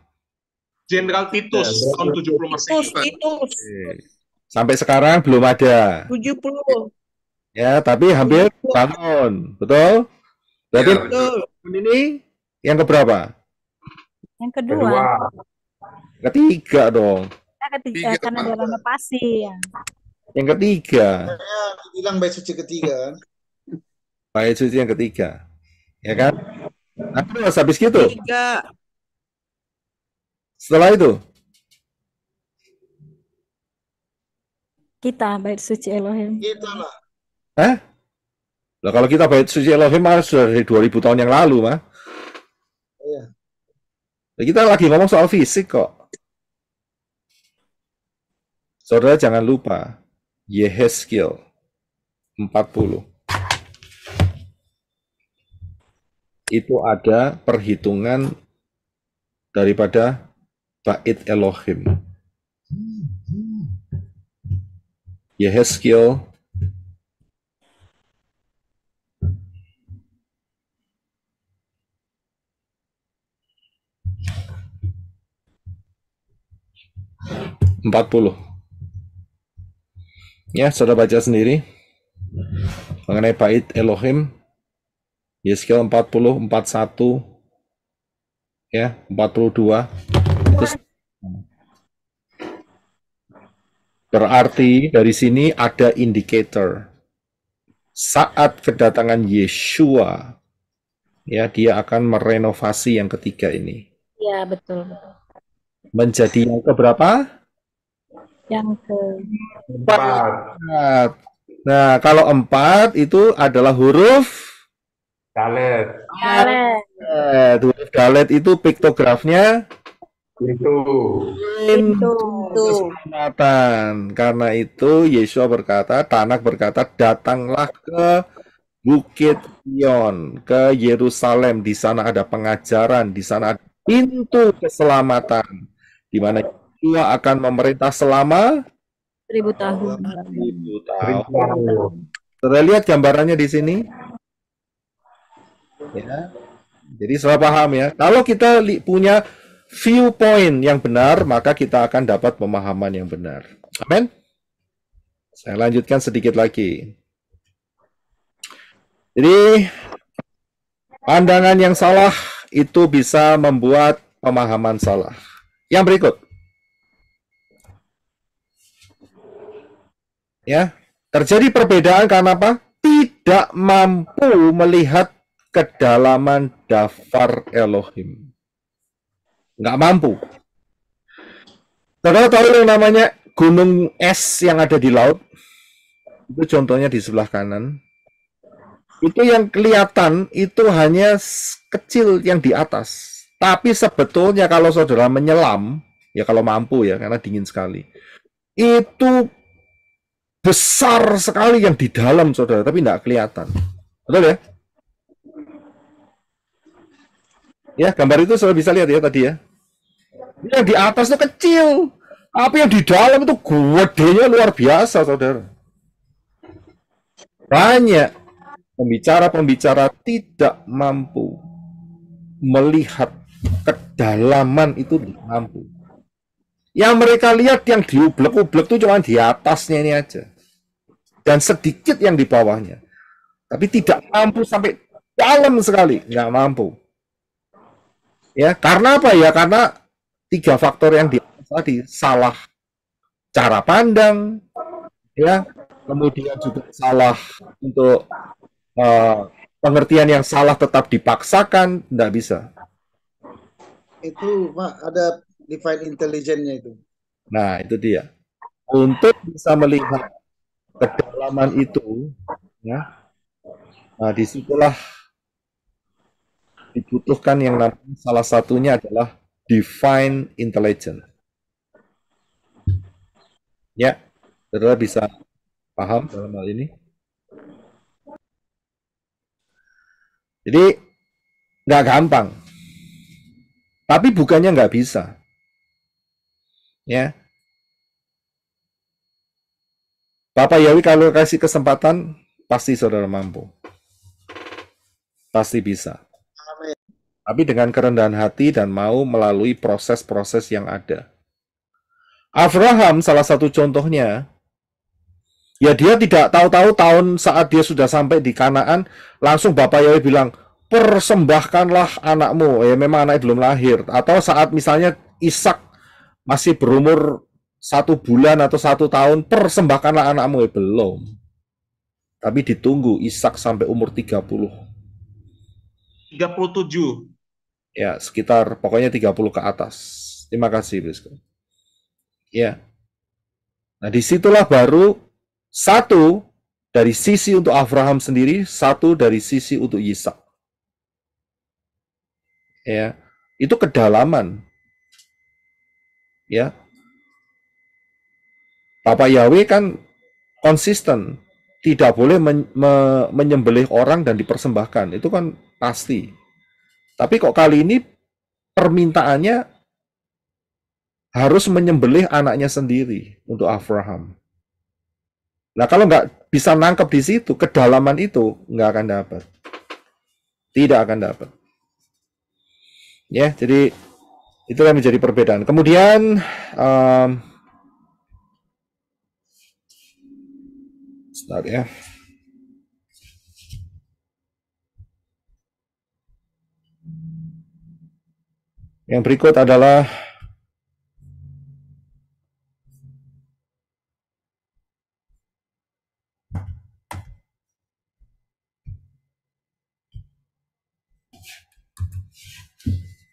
Jenderal Titus tahun 70 Masehi. Titus. Sampai sekarang belum ada. 70. Ya, tapi hampir bangun. Betul? Berarti Betul. ini yang keberapa? Yang kedua. Ketiga dong. Ketiga karena ada renovasi ya. Yang ketiga. Saya bilang bait suci ketiga kan. Bait suci yang ketiga. Ya kan? Nah, terus habis gitu. 3. Setelah itu Kita bait suci Elohim. Kita lah. Lah kalau kita bait suci Elohim mah sudah dari 2000 tahun yang lalu, mah. Iya. Nah, kita lagi ngomong soal fisik kok. Saudara jangan lupa Yehezkiel 40. Itu ada perhitungan daripada bait Elohim. Yehezkiel 40. Ya, saudara baca sendiri mengenai bait Elohim. Yehezkiel 40, 41, ya, 42. Itu berarti dari sini ada indikator saat kedatangan Yeshua, ya, dia akan merenovasi yang ketiga ini. Ya, betul. Menjadi yang keberapa? Yang keempat. Nah, kalau 4 itu adalah huruf Dalet. Huruf Dalet itu piktografnya Itu. Keselamatan. Karena itu Yeshua berkata, Tanak berkata, datanglah ke Bukit Sion, ke Yerusalem. Di sana ada pengajaran, di sana ada pintu keselamatan, di mana Yeshua akan memerintah selama 1000 tahun. 1000 tahun. Sudah lihat gambarannya di sini? Ya. Jadi salah paham ya. Kalau kita punya viewpoint yang benar, maka kita akan dapat pemahaman yang benar. Amin. Saya lanjutkan sedikit lagi. Jadi, pandangan yang salah itu bisa membuat pemahaman salah. Yang berikut. Ya, terjadi perbedaan karena apa? Tidak mampu melihat kedalaman daftar Elohim. Nggak mampu. Saudara tahu yang namanya gunung es yang ada di laut? Itu contohnya di sebelah kanan. Itu yang kelihatan itu hanya kecil yang di atas. Tapi sebetulnya kalau saudara menyelam, ya kalau mampu ya, karena dingin sekali, itu besar sekali yang di dalam saudara, tapi tidak kelihatan. Betul ya? Ya, gambar itu saudara bisa lihat ya tadi ya. Yang di atas itu kecil, tapi yang di dalam itu gedenya luar biasa saudara. Banyak pembicara-pembicara tidak mampu melihat kedalaman itu, tidak mampu. Yang mereka lihat yang diublek-ublek itu cuma di atasnya ini aja. Dan sedikit yang di bawahnya. Tapi tidak mampu sampai dalam sekali, nggak mampu. Ya, karena apa ya? Karena 3 faktor yang di atas tadi, salah cara pandang, ya, kemudian juga salah untuk pengertian yang salah tetap dipaksakan, tidak bisa. Itu Pak, ada divine intelligence-nya itu. Nah, itu dia. Untuk bisa melihat kedalaman itu, ya, nah disitulah dibutuhkan yang namanya, salah satunya adalah divine intelligence. Ya, saudara bisa paham dalam hal ini? Jadi nggak gampang, tapi bukannya nggak bisa. Ya, Bapak Yawi kalau kasih kesempatan, pasti saudara mampu, pasti bisa. Amin. Tapi dengan kerendahan hati dan mau melalui proses-proses yang ada. Abraham salah satu contohnya. Ya dia tidak tahu-tahu tahun saat dia sudah sampai di Kanaan, langsung Bapak Yahweh bilang, persembahkanlah anakmu. Ya memang anaknya belum lahir. Atau saat misalnya Ishak masih berumur 1 bulan atau 1 tahun, persembahkanlah anakmu. Ya belum. Tapi ditunggu Ishak sampai umur 30. 37. Ya sekitar pokoknya 30 ke atas. Terima kasih, Brisco. Ya. Nah disitulah baru satu dari sisi untuk Abraham sendiri, satu dari sisi untuk Ishak. Ya, itu kedalaman. Ya. Bapak Yahweh kan konsisten, tidak boleh menyembelih orang dan dipersembahkan. Itu kan pasti. Tapi kok kali ini permintaannya harus menyembelih anaknya sendiri untuk Abraham. Nah, kalau nggak bisa nangkep di situ, kedalaman itu nggak akan dapat. Tidak akan dapat. Ya, jadi itulah menjadi perbedaan. Kemudian, sebentar ya. Yang berikut adalah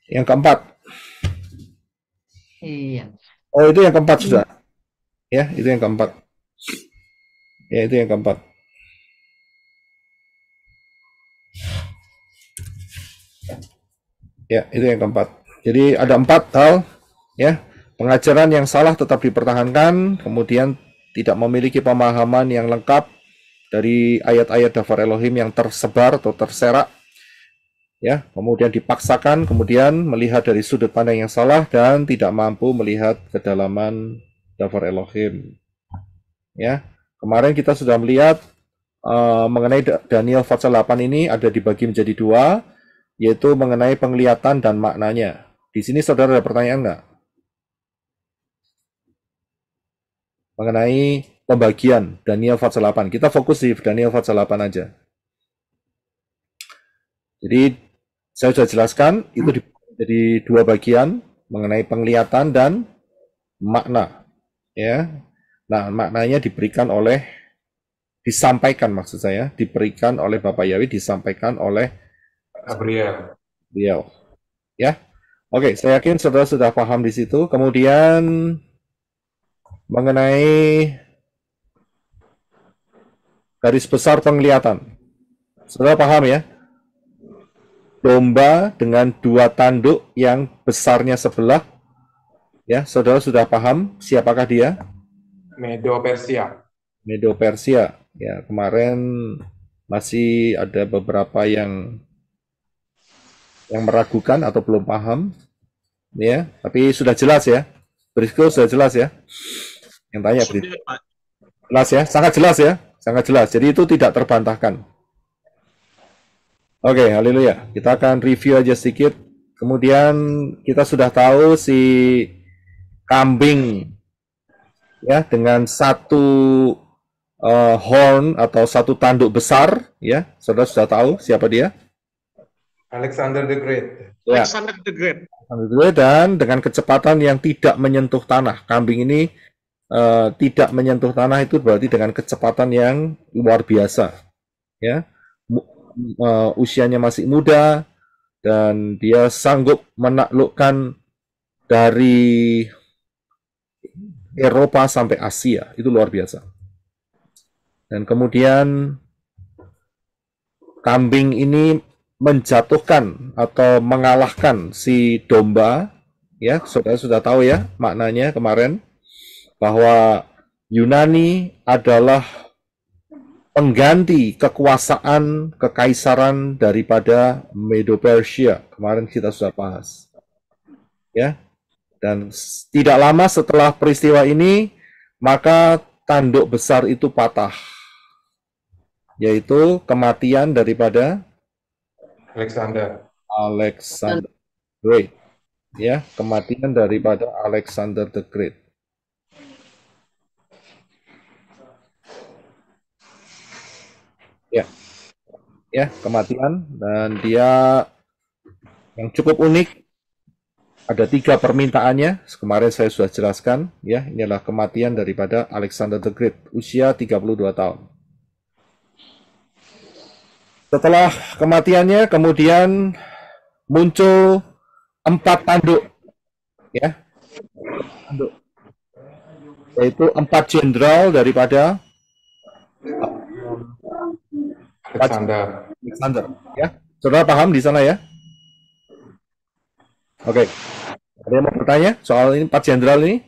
yang keempat. Iya. Oh, itu yang keempat sudah. Ya, itu yang keempat. Ya, itu yang keempat. Ya, itu yang keempat. Jadi ada 4 hal, ya. Pengajaran yang salah tetap dipertahankan, kemudian tidak memiliki pemahaman yang lengkap, dari ayat-ayat Dafar Elohim yang tersebar atau terserak, ya, kemudian dipaksakan, kemudian melihat dari sudut pandang yang salah dan tidak mampu melihat kedalaman Dafar Elohim. Ya, kemarin kita sudah melihat mengenai Daniel pasal 8 ini ada dibagi menjadi dua, yaitu mengenai penglihatan dan maknanya. Di sini saudara ada pertanyaan nggak? Mengenai pembagian Daniel pasal 8. Kita fokus di Daniel pasal 8 aja. Jadi saya sudah jelaskan itu jadi dua bagian mengenai penglihatan dan makna. Ya, nah maknanya disampaikan maksud saya, diberikan oleh Bapak Yahweh, disampaikan oleh Gabriel. Ya, oke, saya yakin saudara sudah paham di situ. Kemudian mengenai garis besar penglihatan, saudara paham ya? Domba dengan dua tanduk yang besarnya sebelah, ya, saudara sudah paham siapakah dia? Medo-Persia. Medo-Persia. Ya, kemarin masih ada beberapa yang meragukan atau belum paham, ya, tapi sudah jelas ya. Brisco sudah jelas ya. Yang tanya Brisco. Jelas ya, sangat jelas ya, sangat jelas. Jadi itu tidak terbantahkan. Oke, haleluya. Kita akan review aja sedikit. Kemudian kita sudah tahu si kambing, ya, dengan satu horn atau satu tanduk besar, ya, saudara sudah tahu siapa dia? Alexander the Great. Ya. Alexander the Great. Dan dengan kecepatan yang tidak menyentuh tanah. Kambing ini tidak menyentuh tanah itu berarti dengan kecepatan yang luar biasa. Ya, usianya masih muda dan dia sanggup menaklukkan dari Eropa sampai Asia. Itu luar biasa. Dan kemudian kambing ini menjatuhkan atau mengalahkan si domba, ya, saudara sudah tahu ya maknanya kemarin, bahwa Yunani adalah pengganti kekuasaan kekaisaran daripada Medo-Persia. Kemarin kita sudah bahas, ya, dan tidak lama setelah peristiwa ini maka tanduk besar itu patah, yaitu kematian daripada Alexander Great, ya, kematian daripada Alexander the Great. Ya, kematian, dan dia yang cukup unik, ada 3 permintaannya. Kemarin saya sudah jelaskan, ya, ini adalah kematian daripada Alexander the Great, usia 32 tahun. Setelah kematiannya, kemudian muncul 4 tanduk, ya, yaitu 4 jenderal daripada Alexander, ya. Saudara paham di sana ya? Oke. Ada yang mau bertanya soal ini 4 jenderal ini?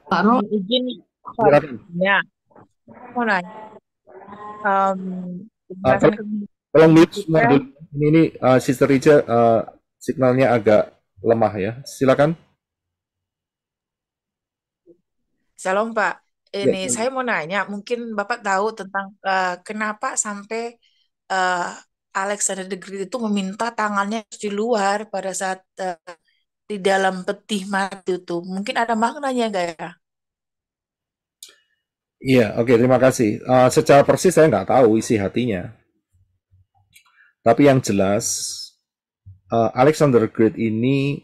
Pak Ro, izin ya. Mau nanya. Tolong mute semua dulu. Ini Sister Rica, signalnya agak lemah ya. Silakan. Shalom Pak. Ini saya mau nanya, mungkin Bapak tahu tentang kenapa sampai Alexander the Great itu meminta tangannya di luar pada saat di dalam peti mati itu. Mungkin ada maknanya nggak ya? Iya, oke, terima kasih. Secara persis saya nggak tahu isi hatinya. Tapi yang jelas, Alexander the Great ini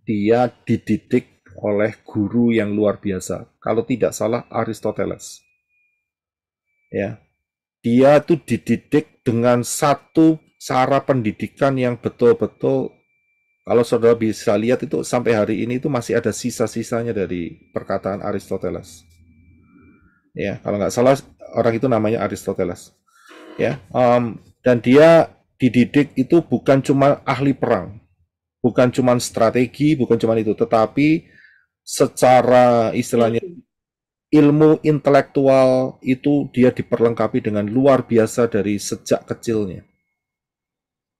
dia dididik oleh guru yang luar biasa. Kalau tidak salah Aristoteles. Ya. Dia tuh dididik dengan satu cara pendidikan yang betul-betul, kalau saudara bisa lihat itu sampai hari ini itu masih ada sisa-sisanya dari perkataan Aristoteles. Ya, kalau nggak salah orang itu namanya Aristoteles. Ya, dan dia dididik itu bukan cuma ahli perang, bukan cuma strategi, bukan cuma itu, tetapi secara istilahnya ilmu intelektual itu dia diperlengkapi dengan luar biasa dari sejak kecilnya.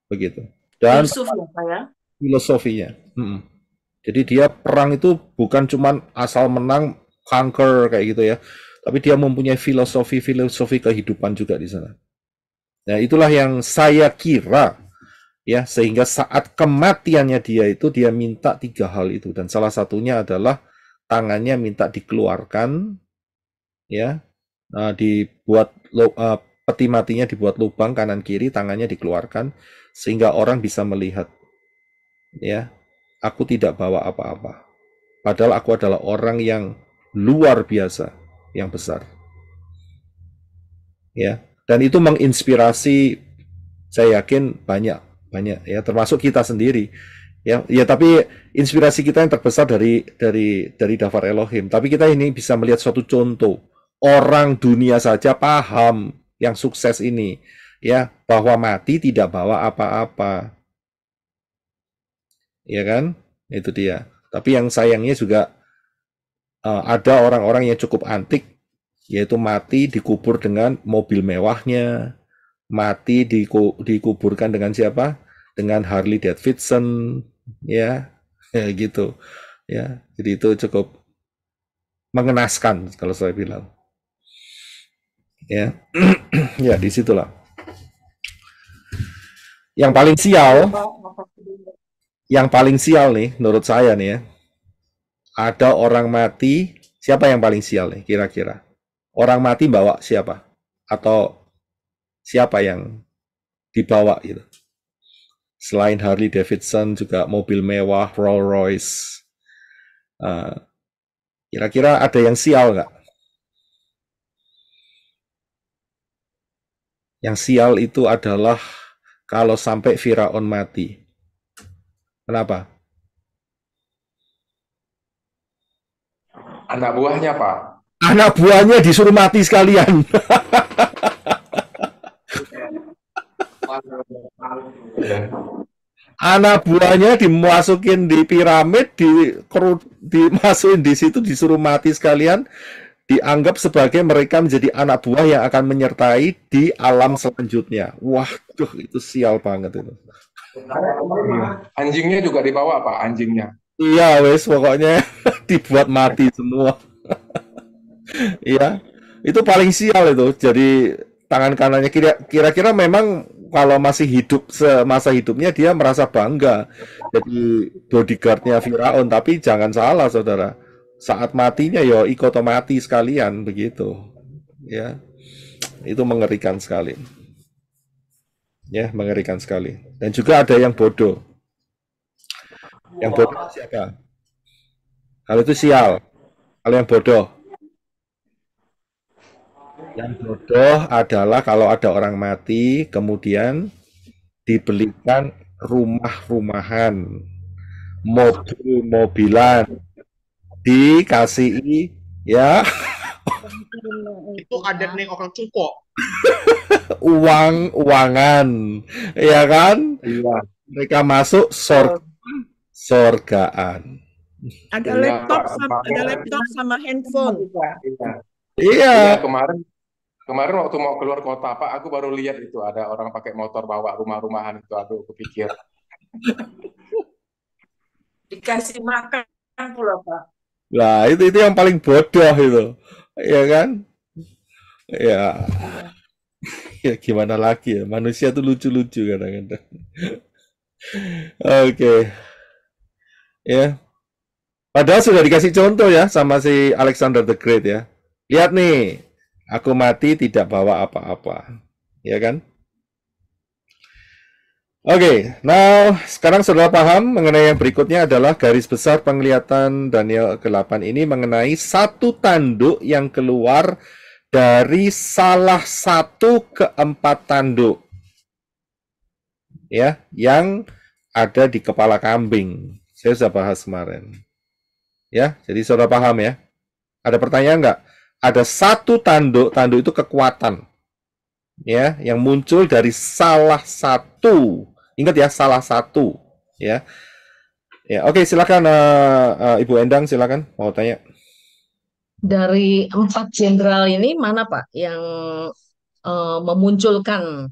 Begitu. Dan Filsuf ya Pak ya? filosofinya. Jadi dia perang itu bukan cuman asal menang, conquer kayak gitu ya. Tapi dia mempunyai filosofi kehidupan juga di sana. Nah, itulah yang saya kira ya, sehingga saat kematiannya dia minta 3 hal itu, dan salah satunya adalah tangannya minta dikeluarkan ya, dibuat peti matinya dibuat lubang kanan kiri, tangannya dikeluarkan sehingga orang bisa melihat ya, aku tidak bawa apa-apa. Padahal aku adalah orang yang luar biasa, yang besar. Ya, dan itu menginspirasi, saya yakin banyak ya, termasuk kita sendiri. Ya, tapi inspirasi kita yang terbesar dari Dafar Elohim. Tapi kita ini bisa melihat suatu contoh. Orang dunia saja paham yang sukses ini, ya, bahwa mati tidak bawa apa-apa. Ya kan? Itu dia. Tapi yang sayangnya juga ada orang-orang yang cukup antik, yaitu mati dikubur dengan mobil mewahnya, mati dikuburkan dengan siapa? Dengan Harley Davidson, ya gitu. Ya, jadi itu cukup mengenaskan kalau saya bilang. Ya, ya disitulah. Yang paling sial nih, menurut saya nih ya, ada orang mati. Siapa yang paling sial nih kira-kira? Orang mati bawa siapa? Atau siapa yang dibawa gitu? Selain Harley Davidson juga mobil mewah, Rolls Royce. Kira-kira ada yang sial nggak? Yang sial itu adalah kalau sampai Firaun mati. Kenapa? Anak buahnya, Pak. Anak buahnya disuruh mati sekalian. Anak buahnya dimasukin di piramid, dimasukin di situ, disuruh mati sekalian, dianggap sebagai mereka menjadi anak buah yang akan menyertai di alam selanjutnya. Wah, itu sial banget itu. Anjingnya juga dibawa, Pak, anjingnya. Iya, wes pokoknya dibuat mati semua. Iya, itu paling sial itu. Jadi tangan kanannya kira-kira memang kalau masih hidup semasa hidupnya dia merasa bangga jadi bodyguardnya Firaun, tapi jangan salah saudara, saat matinya ya ikut mati sekalian begitu. Ya, itu mengerikan sekali. Ya, mengerikan sekali. Dan juga ada yang bodoh. Yang bodoh siapa? Kalau itu sial. Kalau yang bodoh. Yang bodoh adalah kalau ada orang mati, kemudian dibelikan rumah-rumahan, mobil-mobilan, dikasih ya Itu adat nih orang cuko. uang-uangan, ya kan? Iya. Mereka masuk sorgaan. Ada laptop sama handphone. Iya. Kemarin waktu mau keluar kota, Pak, aku baru lihat itu ada orang pakai motor bawa rumah-rumahan itu. Aduh, kepikir. Dikasih makan pula, Pak. Nah, itu yang paling bodoh itu. Ya kan? Ya. Ya gimana lagi ya? Manusia tuh lucu-lucu kadang-kadang. Oke. Ya. Padahal sudah dikasih contoh ya sama si Alexander the Great ya. Lihat nih, aku mati tidak bawa apa-apa. Ya kan? Oke, now sekarang sudah paham mengenai yang berikutnya adalah garis besar penglihatan Daniel ke-8 ini mengenai satu tanduk yang keluar dari salah satu keempat tanduk. Ya, yang ada di kepala kambing. Saya sudah bahas kemarin. Ya, jadi sudah paham ya. Ada pertanyaan nggak? Ada satu tanduk itu kekuatan. Ya, yang muncul dari salah satu. Ingat ya, salah satu. Ya. Ya, oke, silakan Ibu Endang, silakan mau tanya. Dari 4 jenderal ini mana Pak yang memunculkan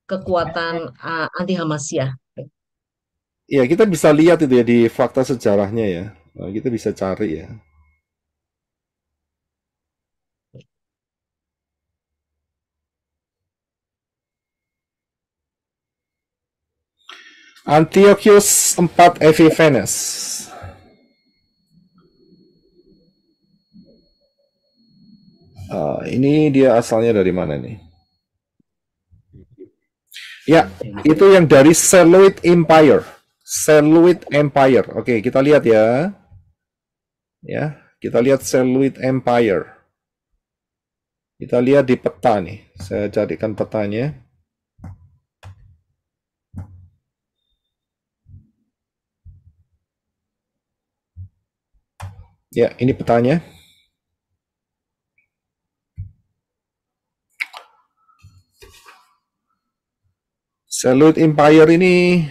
kekuatan anti Hamasiyah? Ya, kita bisa lihat itu ya di fakta sejarahnya ya. Kita bisa cari ya. Antiochus IV Epiphanes. Ini dia asalnya dari mana nih? Ya, itu yang dari Seleucid Empire. Seleucid Empire. Oke, kita lihat ya. Ya, kita lihat Seleucid Empire. Kita lihat di peta nih. Saya carikan petanya. Ya, ini petanya. Seleucid Empire ini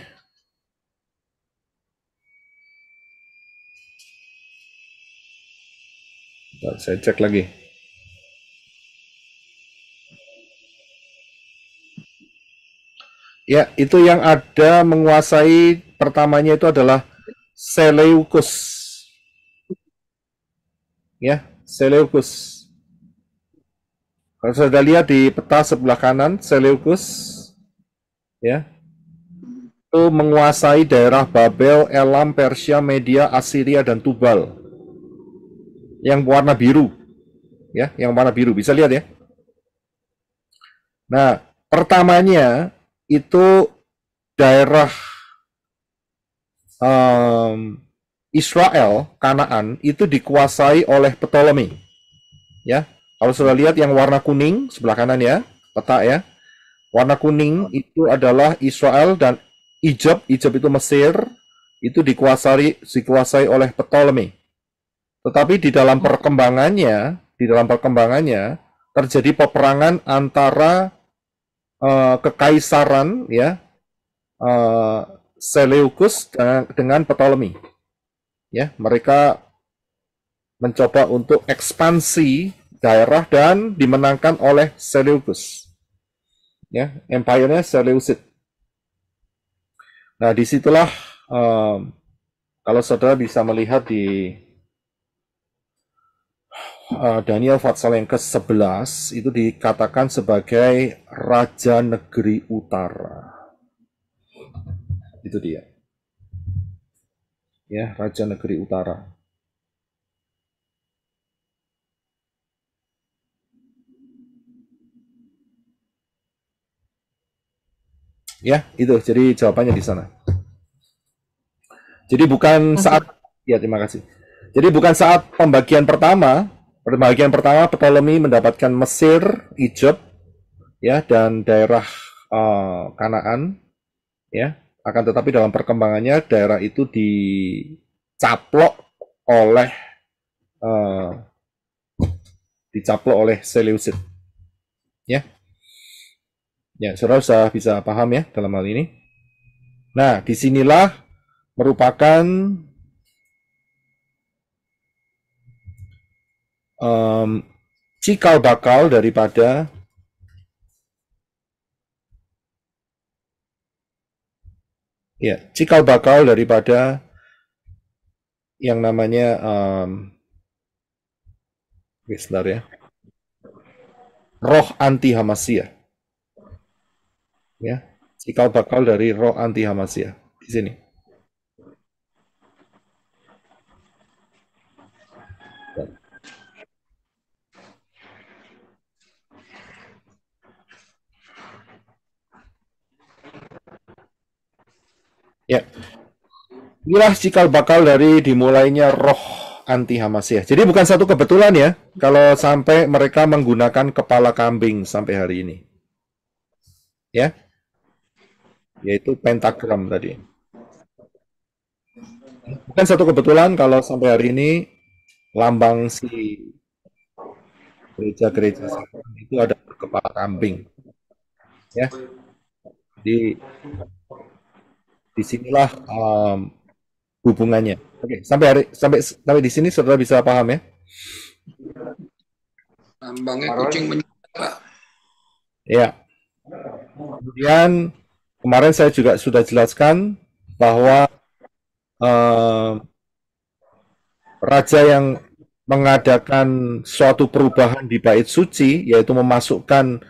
saya cek lagi. Ya, itu yang ada menguasai pertamanya itu adalah Seleucus. Ya, Seleucus. Kalau sudah lihat di peta sebelah kanan, Seleucus ya, itu menguasai daerah Babel, Elam, Persia, Media, Assyria, dan Tubal. Yang warna biru. Ya, yang warna biru. Bisa lihat ya. Nah, pertamanya itu daerah Israel, Kanaan, itu dikuasai oleh Ptolemy. Ya, kalau sudah lihat yang warna kuning sebelah kanan ya, peta ya. Warna kuning itu adalah Israel dan Egypt itu Mesir, itu dikuasai oleh Ptolemy. Tetapi di dalam perkembangannya terjadi peperangan antara kekaisaran ya Seleucus dengan Ptolemy. Ya, mereka mencoba untuk ekspansi daerah dan dimenangkan oleh Seleucus. Ya, empire-nya Seleucid. Nah, disitulah kalau saudara bisa melihat di Daniel pasal yang ke-11 itu dikatakan sebagai Raja Negeri Utara. Itu dia. Ya, Raja Negeri Utara. Ya, itu. Jadi jawabannya di sana. Jadi bukan saat ya, terima kasih. Jadi bukan saat pembagian pertama Ptolemy mendapatkan Mesir, Egypt ya, dan daerah Kanaan ya. Akan tetapi dalam perkembangannya daerah itu dicaplok oleh Seleucid. Ya. Ya, saudara bisa paham ya dalam hal ini. Nah, disinilah merupakan cikal bakal daripada yang namanya sebentar ya, roh anti Hamasiyah. Ya, cikal bakal dari roh anti Hamasiyah di sini. Ya, inilah cikal bakal dari dimulainya roh anti Hamasiyah. Jadi bukan satu kebetulan ya, kalau sampai mereka menggunakan kepala kambing sampai hari ini. Ya, yaitu pentagram tadi. Bukan satu kebetulan kalau sampai hari ini lambang si gereja-gereja itu ada kepala kambing. Ya, di sinilah hubungannya. Oke, sampai di sini saudara bisa paham ya? Lambangnya Pak Roy. kucing penjilat, Pak. Ya. Kemudian kemarin saya juga sudah jelaskan bahwa raja yang mengadakan suatu perubahan di bait suci, yaitu memasukkan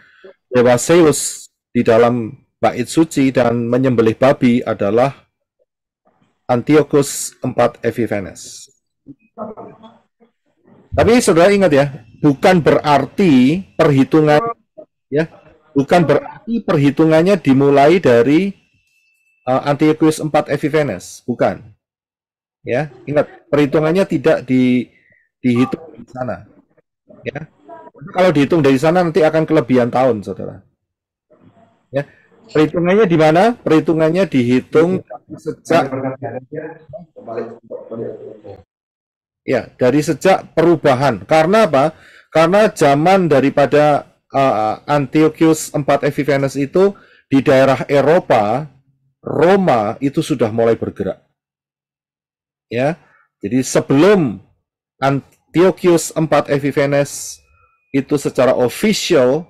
dewa Zeus di dalam bait suci dan menyembelih babi, adalah Antiochus IV Epiphanes. Tapi saudara ingat ya, bukan berarti perhitungannya dimulai dari Antiochus IV Epiphanes, bukan. Ya, ingat, perhitungannya tidak dihitung di sana. Ya. Kalau dihitung dari sana nanti akan kelebihan tahun, saudara. Ya. Perhitungannya di mana? Perhitungannya dihitung sejak dari sejak perubahan. Karena apa? Karena zaman daripada Antiochus IV Epiphanes itu di daerah Eropa, Roma itu sudah mulai bergerak. Ya, jadi sebelum Antiochus IV Epiphanes itu secara official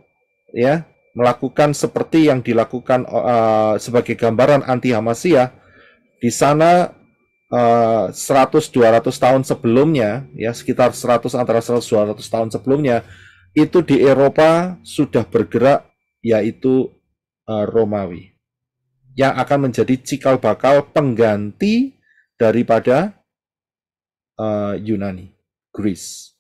ya melakukan seperti yang dilakukan sebagai gambaran anti Hamasiyah, di sana 100-200 tahun sebelumnya, ya sekitar antara 100-200 tahun sebelumnya, itu di Eropa sudah bergerak, yaitu Romawi, yang akan menjadi cikal bakal pengganti daripada Yunani, Greece.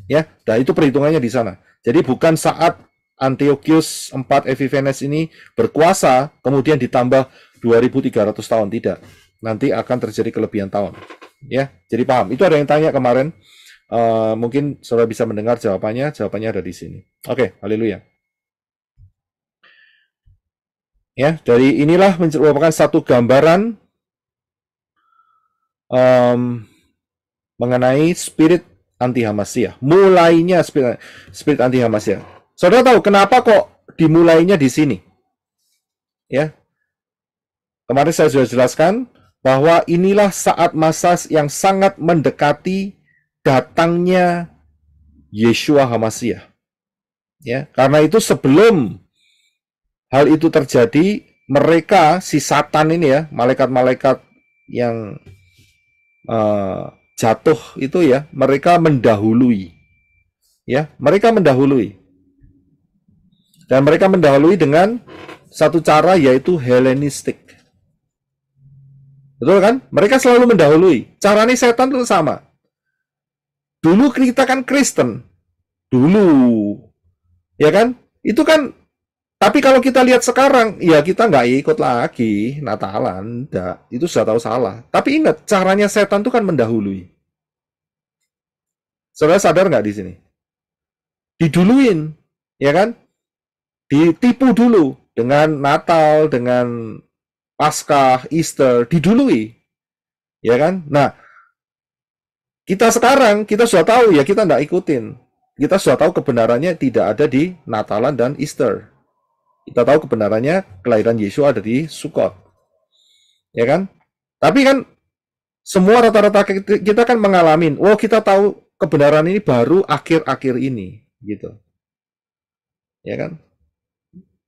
Ya, nah itu perhitungannya di sana. Jadi bukan saat Antiochus IV Epiphanes ini berkuasa kemudian ditambah 2300 tahun, tidak. Nanti akan terjadi kelebihan tahun. Ya, jadi paham. Itu ada yang tanya kemarin. Mungkin saudara bisa mendengar jawabannya. Jawabannya ada di sini. Oke, haleluya. Ya, dari inilah merupakan satu gambaran mengenai spirit anti Hamasiyah. Mulainya spirit anti Hamasiyah. Saudara tahu kenapa kok dimulainya di sini? Ya. Kemarin saya sudah jelaskan bahwa inilah saat masa yang sangat mendekati datangnya Yeshua Hamasiyah. Ya, karena itu sebelum hal itu terjadi, mereka si Satan ini ya, malaikat-malaikat yang jatuh itu ya, mereka mendahului. Ya, mereka mendahului. Dan mereka mendahului dengan satu cara, yaitu Helenistik. Betul kan? Mereka selalu mendahului. Caranya setan itu sama. Dulu kita kan Kristen. Dulu. Ya kan? Itu kan. Tapi kalau kita lihat sekarang, ya kita nggak ikut lagi Natalan. Enggak. Itu sudah tahu salah. Tapi ingat, caranya setan itu kan mendahului. Saudara sadar nggak di sini? Diduluin. Ya kan? Ditipu dulu. Dengan Natal, dengan Paskah, Easter, didului. Ya kan? Nah, kita sekarang, kita sudah tahu ya, kita tidak ikutin. Kita sudah tahu kebenarannya tidak ada di Natalan dan Easter. Kita tahu kebenarannya kelahiran Yesus ada di Sukkot. Ya kan? Tapi kan, semua rata-rata kita kan mengalami, kita tahu kebenaran ini baru akhir-akhir ini. Gitu. Ya kan?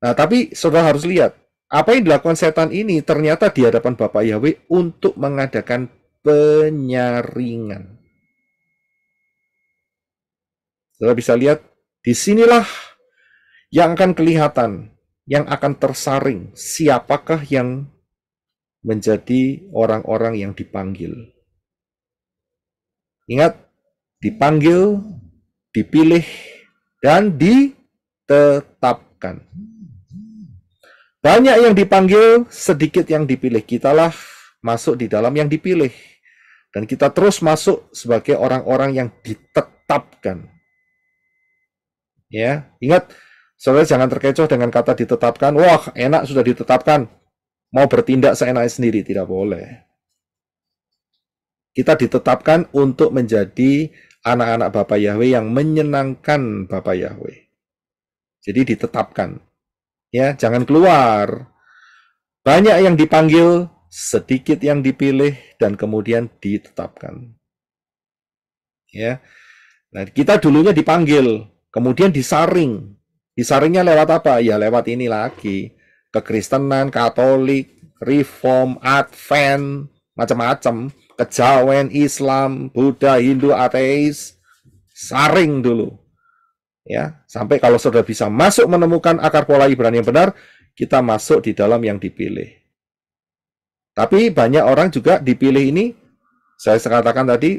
Nah, tapi saudara harus lihat, apa yang dilakukan setan ini ternyata di hadapan Bapak Yahweh untuk mengadakan penyaringan. Saudara bisa lihat, disinilah yang akan kelihatan, yang akan tersaring, siapakah yang menjadi orang-orang yang dipanggil. Ingat, dipanggil, dipilih, dan ditetapkan. Banyak yang dipanggil, sedikit yang dipilih. Kitalah masuk di dalam yang dipilih. Dan kita terus masuk sebagai orang-orang yang ditetapkan. Ya, ingat, saudara jangan terkecoh dengan kata ditetapkan. Wah, enak sudah ditetapkan. Mau bertindak seenaknya sendiri, tidak boleh. Kita ditetapkan untuk menjadi anak-anak Bapa Yahweh yang menyenangkan Bapa Yahweh. Jadi ditetapkan. Ya, jangan keluar. Banyak yang dipanggil, sedikit yang dipilih, dan kemudian ditetapkan. Ya, nah kita dulunya dipanggil, kemudian disaring. Disaringnya lewat apa? Ya lewat ini lagi. Kekristenan, Katolik, Reform, Advent, macam-macam. Kejawen, Islam, Buddha, Hindu, ateis. Saring dulu. Ya, sampai kalau sudah bisa masuk menemukan akar pola Ibrani yang benar, kita masuk di dalam yang dipilih. Tapi banyak orang juga dipilih ini, saya katakan tadi,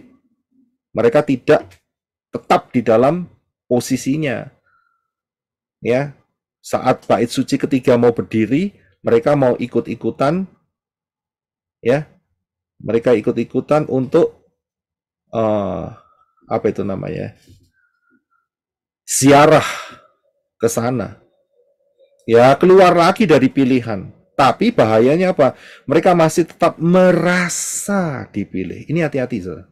mereka tidak tetap di dalam posisinya. Ya, saat bait suci ketiga mau berdiri, mereka mau ikut-ikutan, ya, mereka ikut-ikutan untuk apa itu namanya? Ziarah ke sana. Ya, keluar lagi dari pilihan. Tapi bahayanya apa? Mereka masih tetap merasa dipilih. Ini hati-hati, saudara.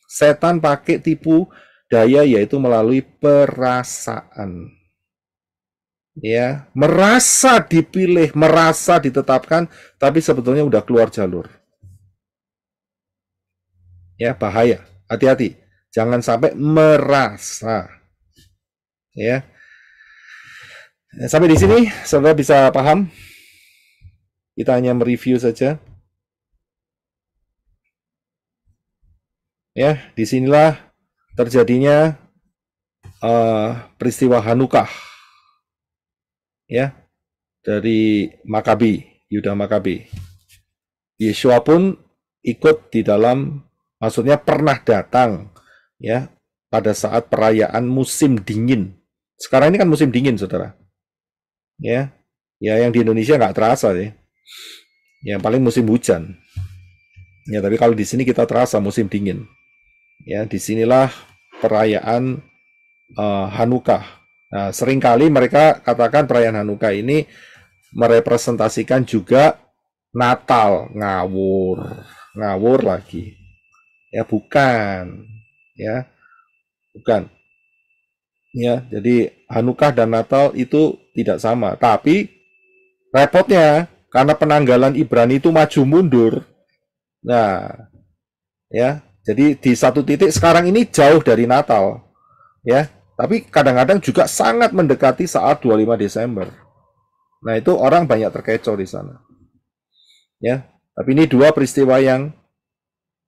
Setan pakai tipu daya yaitu melalui perasaan. Ya, merasa dipilih, merasa ditetapkan, tapi sebetulnya udah keluar jalur. Ya, bahaya. Hati-hati. Jangan sampai merasa. Ya. Sampai di sini saudara bisa paham? Kita hanya mereview saja. Ya, disinilah terjadinya peristiwa Hanukah. Ya, dari Makabi, Yuda Makabi. Yesua pun ikut di dalam, maksudnya pernah datang, ya, pada saat perayaan musim dingin. Sekarang ini kan musim dingin, saudara. Ya, yang di Indonesia nggak terasa ya. Yang paling musim hujan. Ya, tapi kalau di sini kita terasa musim dingin. Ya, disinilah perayaan Hanukah. Nah, seringkali mereka katakan perayaan Hanukah ini merepresentasikan juga Natal, ngawur lagi. Ya, bukan. Ya, bukan. Ya, jadi Hanukah dan Natal itu tidak sama. Tapi repotnya karena penanggalan Ibrani itu maju mundur. Nah, ya, jadi di satu titik sekarang ini jauh dari Natal. Ya, tapi kadang-kadang juga sangat mendekati saat 25 Desember. Nah, itu orang banyak terkecoh di sana. Ya, tapi ini dua peristiwa yang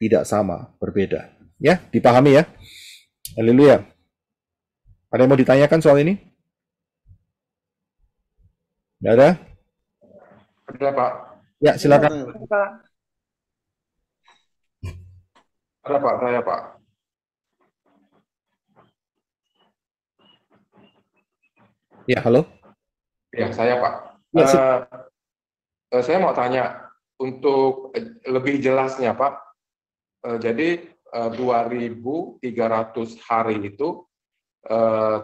tidak sama, berbeda. Ya, dipahami ya. Haleluya. Ada yang mau ditanyakan soal ini? Tidak ada? Ada, Pak. Ya, silakan. Ada, Pak. Saya, Pak. Ya, halo. Ya, saya, Pak. Ya, saya mau tanya, untuk lebih jelasnya, Pak. Jadi, 2.300 hari itu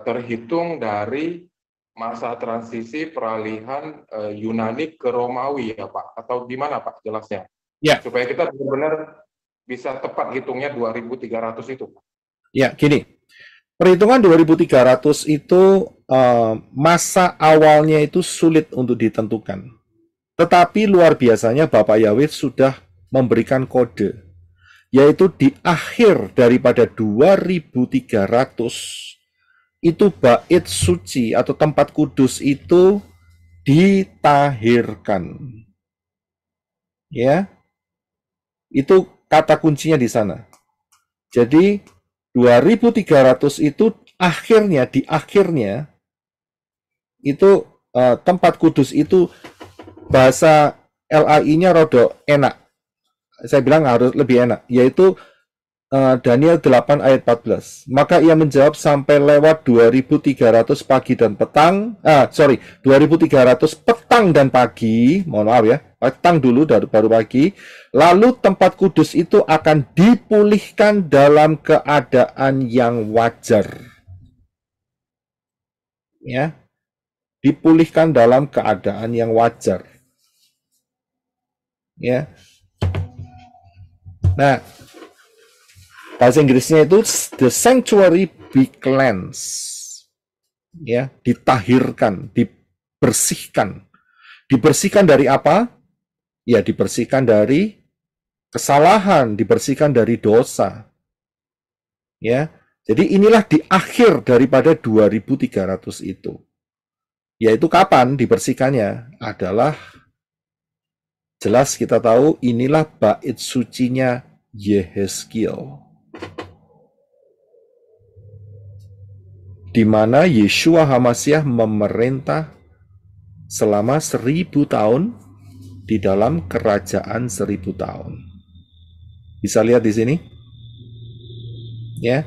terhitung dari masa transisi peralihan Yunani ke Romawi ya Pak, atau gimana Pak jelasnya? Ya. Supaya kita benar-benar bisa tepat hitungnya 2.300 itu. Ya, gini. Perhitungan 2.300 itu masa awalnya itu sulit untuk ditentukan. Tetapi luar biasanya Bapak Yahweh sudah memberikan kode, yaitu di akhir daripada 2.300 itu bait suci atau tempat kudus itu ditahirkan. Ya. Itu kata kuncinya di sana. Jadi 2.300 itu di akhirnya itu tempat kudus itu bahasa LAI-nya rodok enak. Saya bilang harus lebih enak, yaitu Daniel 8 ayat 14. Maka ia menjawab sampai lewat 2.300 pagi dan petang. 2.300 petang dan pagi. Mohon maaf ya. Petang dulu baru pagi. Lalu tempat kudus itu akan dipulihkan dalam keadaan yang wajar. Ya. Dipulihkan dalam keadaan yang wajar. Ya. Nah, bahasa Inggrisnya itu the sanctuary be cleansed. Ya, ditahirkan, dibersihkan. Dibersihkan dari apa? Ya, dibersihkan dari kesalahan, dibersihkan dari dosa. Ya. Jadi inilah di akhir daripada 2300 itu. Yaitu kapan dibersihkannya? Adalah jelas kita tahu inilah bait sucinya Yehezkiel. Di mana Yeshua HaMashiach memerintah selama 1000 tahun di dalam kerajaan 1000 tahun. Bisa lihat di sini? Ya.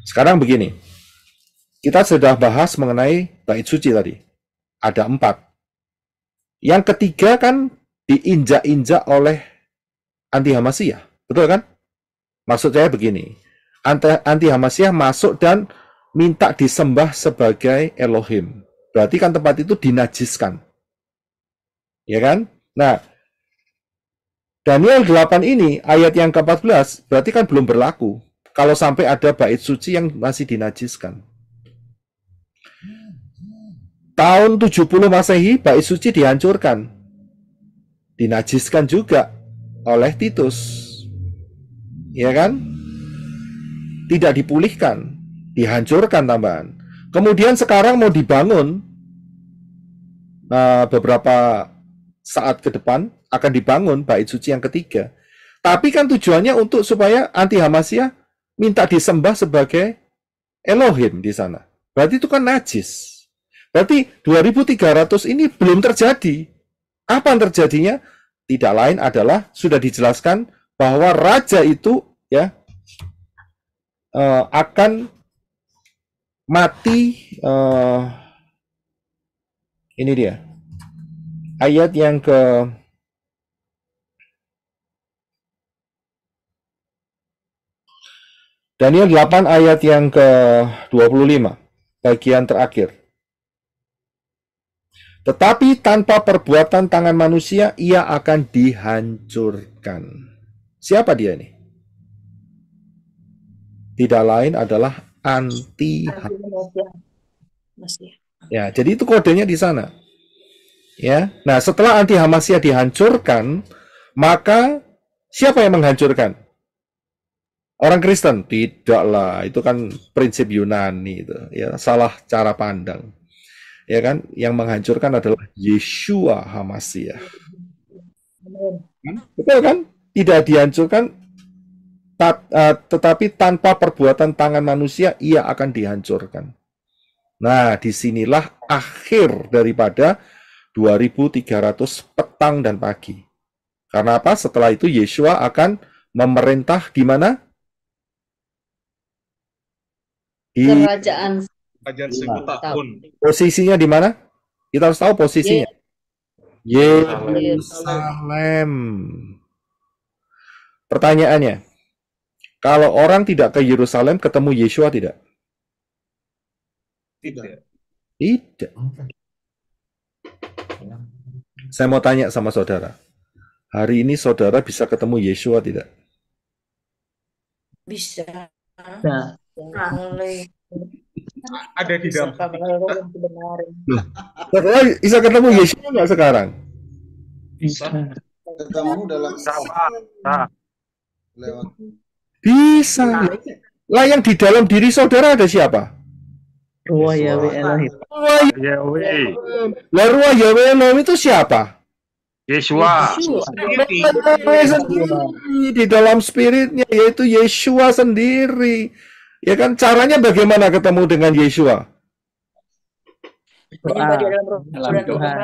Sekarang begini. Kita sudah bahas mengenai bait suci tadi. Ada 4. Yang ketiga kan diinjak-injak oleh anti Hamasiyah. Betul kan? Maksud saya begini. Anti Hamasiyah masuk dan minta disembah sebagai Elohim. Berarti kan tempat itu dinajiskan. Ya kan? Nah, Daniel 8 ini, ayat yang ke-14, berarti kan belum berlaku. Kalau sampai ada bait suci yang masih dinajiskan. Tahun 70 Masehi, bait suci dihancurkan. Dinajiskan juga oleh Titus. Ya kan? Tidak dipulihkan. Dihancurkan tambahan. Kemudian sekarang mau dibangun. Beberapa saat ke depan akan dibangun bait suci yang ketiga. Tapi kan tujuannya untuk supaya anti Hamasiyah minta disembah sebagai Elohim di sana. Berarti itu kan najis. Berarti 2300 ini belum terjadi. Apa yang terjadinya? Tidak lain adalah sudah dijelaskan bahwa raja itu ya akan mati. Ini dia ayat yang ke Daniel 8 ayat yang ke-25 bagian terakhir. Tetapi tanpa perbuatan tangan manusia, ia akan dihancurkan. Siapa dia ini? Tidak lain adalah anti. Ya, jadi itu kodenya di sana. Ya, nah setelah anti Hamasiyah dihancurkan, maka siapa yang menghancurkan? Orang Kristen? Tidaklah, itu kan prinsip Yunani itu. Ya, salah cara pandang. Ya kan, yang menghancurkan adalah Yeshua HaMashiach. Betul kan? Tidak dihancurkan, tetapi tanpa perbuatan tangan manusia ia akan dihancurkan. Nah, disinilah akhir daripada 2300 petang dan pagi. Karena apa? Setelah itu Yeshua akan memerintah di mana? Di Kerajaan 1000 tahun. posisinya di mana? Kita harus tahu posisinya. Yerusalem. Pertanyaannya, kalau orang tidak ke Yerusalem ketemu Yeshua tidak? Tidak. Tidak. Saya mau tanya sama saudara. Hari ini saudara bisa ketemu Yeshua tidak? Bisa. Nah, Ada di dalam. Saudara bisa ketemu Yeshua nggak sekarang? Bisa. Ketemu dalam lewat Bisa. Lah yang di dalam diri saudara ada siapa? Ruah Yahweh Elohim. Lah ruah Yahweh Elohim itu siapa? Yeshua. Di dalam spiritnya, yaitu Yeshua sendiri. Ya kan, caranya bagaimana ketemu dengan Yeshua? Dalam Tuhan.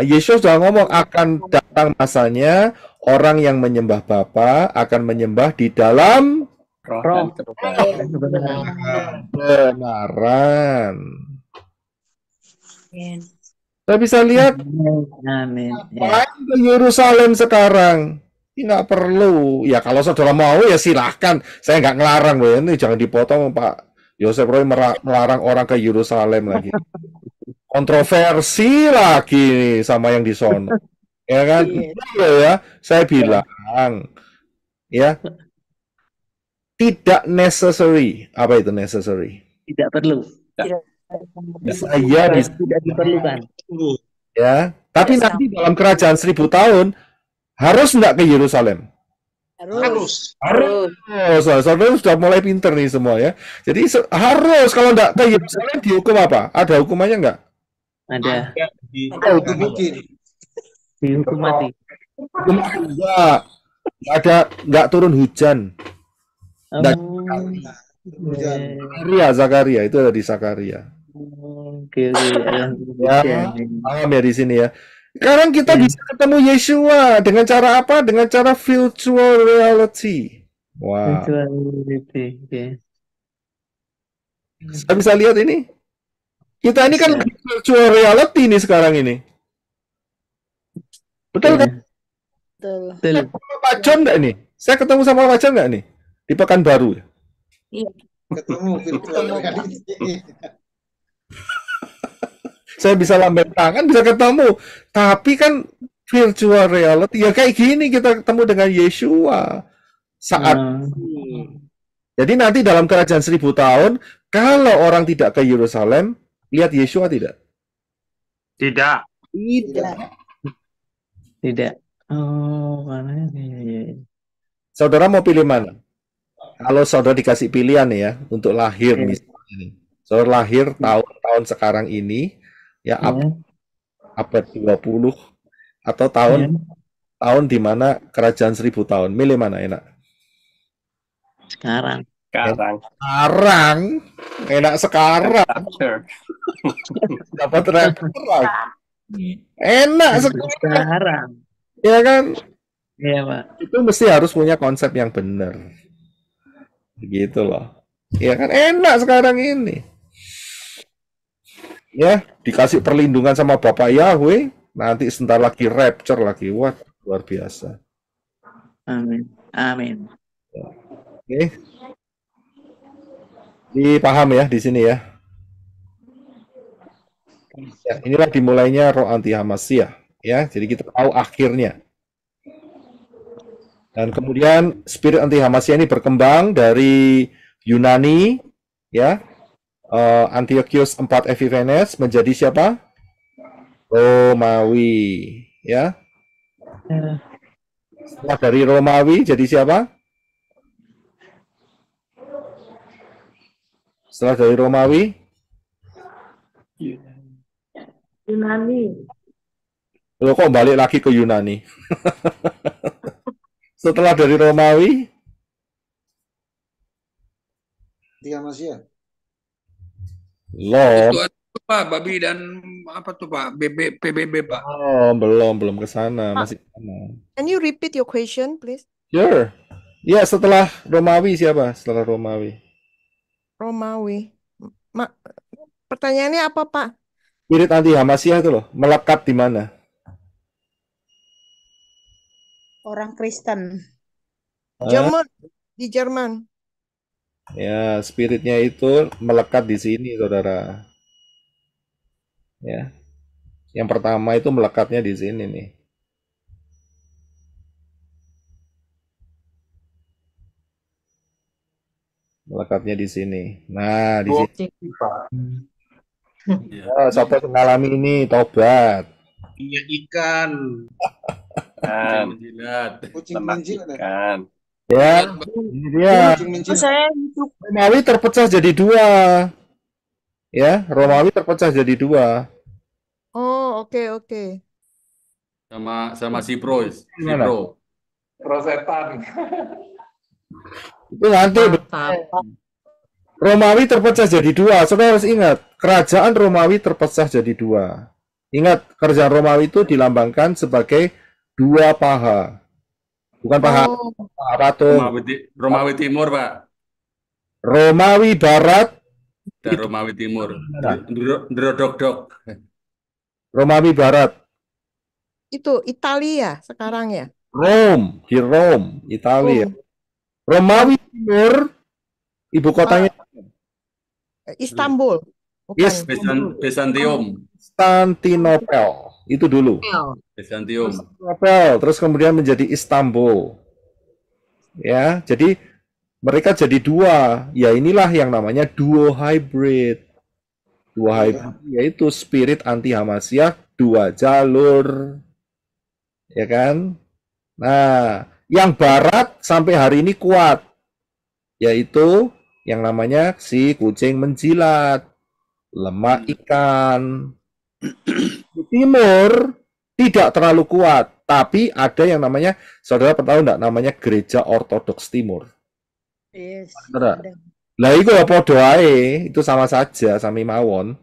Yesus sudah ngomong akan datang masanya orang yang menyembah Bapa akan menyembah di dalam Roh. kebenaran. Kita bisa lihat Amin. main ke Yerusalem sekarang. Ini nggak perlu. Ya kalau saudara mau ya silahkan. Saya nggak ngelarang loh. Ini jangan dipotong Pak Yosef Roy melarang orang ke Yerusalem lagi. Kontroversi lagi sama yang di sono. Ya kan? Ya, saya bilang ya tidak necessary. Apa itu necessary? Tidak perlu. Saya Tidak diperlukan. ya, tapi nanti dalam kerajaan 1000 tahun harus enggak ke Yerusalem? Harus. Saudara sudah mulai pinter nih semua ya. Jadi harus, kalau enggak ke Yerusalem dihukum apa? Ada hukumannya enggak? Ada. Dihukum mati. Enggak. Enggak turun hujan. Enggak. Zakaria itu ada di Zakaria. Oke. Ya, paham ya di sini ya. Sekarang kita bisa ketemu Yeshua dengan cara apa? Dengan cara virtual reality. Wow. Virtual reality. Oke. Saya bisa lihat ini. Kita ini kan virtual reality nih sekarang ini. Betul kan? Betul. Pak John nggak nih? Saya ketemu sama Pak John nggak nih? Di Pekanbaru. Iya. Ketemu virtual reality. Saya bisa lambaikan tangan, bisa ketemu. Tapi kan virtual reality, ya kayak gini kita ketemu dengan Yeshua. Saat Jadi nanti dalam kerajaan 1000 tahun, kalau orang tidak ke Yerusalem, lihat Yeshua tidak? Tidak. Tidak. Oh, mana ya. Saudara mau pilih mana? Kalau saudara dikasih pilihan ya, untuk lahir misalnya ini. Saudara lahir tahun sekarang ini, ya abad 20 atau tahun di mana kerajaan 1000 tahun. Milih mana enak? Sekarang. Enak sekarang. Dapat restoran. Enak sekarang. Ya kan? Iya, Pak. Itu mesti harus punya konsep yang benar. Begitu loh. Ya kan enak sekarang ini. Ya, dikasih perlindungan sama Bapak Yahweh, nanti sebentar lagi rapture lagi. Wah, luar biasa. Amin. Oke. Dipaham ya di sini ya. Ya, inilah dimulainya roh anti Hamasyah ya. Jadi kita tahu akhirnya. Dan kemudian spirit anti Hamasyah ini berkembang dari Yunani ya. Antiochus IV Epiphanes menjadi siapa? Romawi ya. Setelah dari Romawi jadi siapa? Setelah dari Romawi Yunani. Loh, kok balik lagi ke Yunani? Setelah dari Romawi Tiga Masya. Lom. Itu Pak, babi dan apa tuh Pak? PBB Pak. Oh, belum ke sana, masih ke sana. Can you repeat your question, please? Sure. Ya, setelah Romawi siapa? Setelah Romawi. Romawi. Pertanyaannya apa, Pak? Spirit anti Hamasyah itu loh, melekat di mana? Orang Kristen. Jerman. Di Jerman. Ya, spiritnya itu melekat di sini, saudara. Ya, yang pertama itu melekatnya di sini nih. Melekatnya di sini. Nah, di sini. Ya, siapa yang mengalami ini tobat. Iya ikan. Kucing menjilat. Ya, ini dia. Romawi terpecah jadi dua. Ya, Romawi terpecah jadi dua. Oh, oke. Sama Sipro. Rosetan. Itu nanti Romawi terpecah jadi dua. Saudara harus ingat, kerajaan Romawi terpecah jadi dua. Ingat, kerajaan Romawi itu dilambangkan sebagai dua paha. Bukan paha patung. Romawi Timur, Pak. Romawi Barat dan Romawi Timur. Drodok. Romawi Barat. Itu Italia sekarang ya? Di Rome, Italia. Romawi Timur, ibu kotanya Istanbul. Yes, Byzantium. Konstantinopel. Itu dulu. Byzantium. Terus kemudian menjadi Istanbul. Ya, jadi mereka jadi dua. Ya inilah yang namanya duo hybrid. Duo hybrid yaitu spirit anti Hamasyah, dua jalur. Ya kan? Nah, Yang barat sampai hari ini kuat, yaitu yang namanya si kucing menjilat, lemak ikan. Di timur tidak terlalu kuat, tapi ada yang namanya, saudara tahu enggak, namanya Gereja Ortodoks Timur. Yes, Saudara. ada. Lah itu ya podo ae, itu sama saja sami mawon.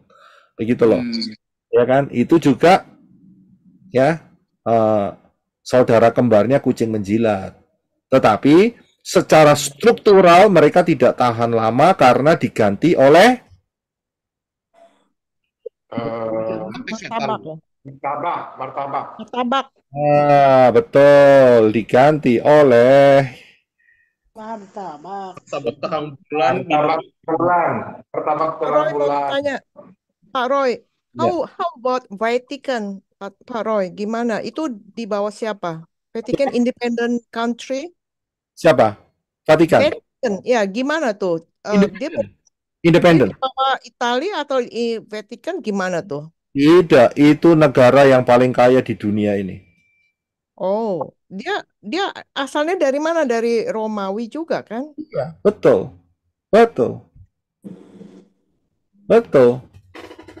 Begitu loh. Ya kan? Itu juga ya saudara kembarnya kucing menjilat. Tetapi secara struktural mereka tidak tahan lama karena diganti oleh Martabak ya. Martabak. betul, diganti oleh Martabak. Terang bulan. Martabak Pak terang Roy mau bulan. tanya, Pak Roy, Ya. how about Vatican, Pak Roy? Gimana? Itu di bawah siapa? Vatican independent country? siapa? Vatikan. Vatican, ya gimana tuh? Dia Independen. di bawah Italia atau Vatican gimana tuh? Tidak, itu negara yang paling kaya di dunia ini. Oh, dia asalnya dari mana? Dari Romawi juga kan? Iya, betul. Betul. Betul.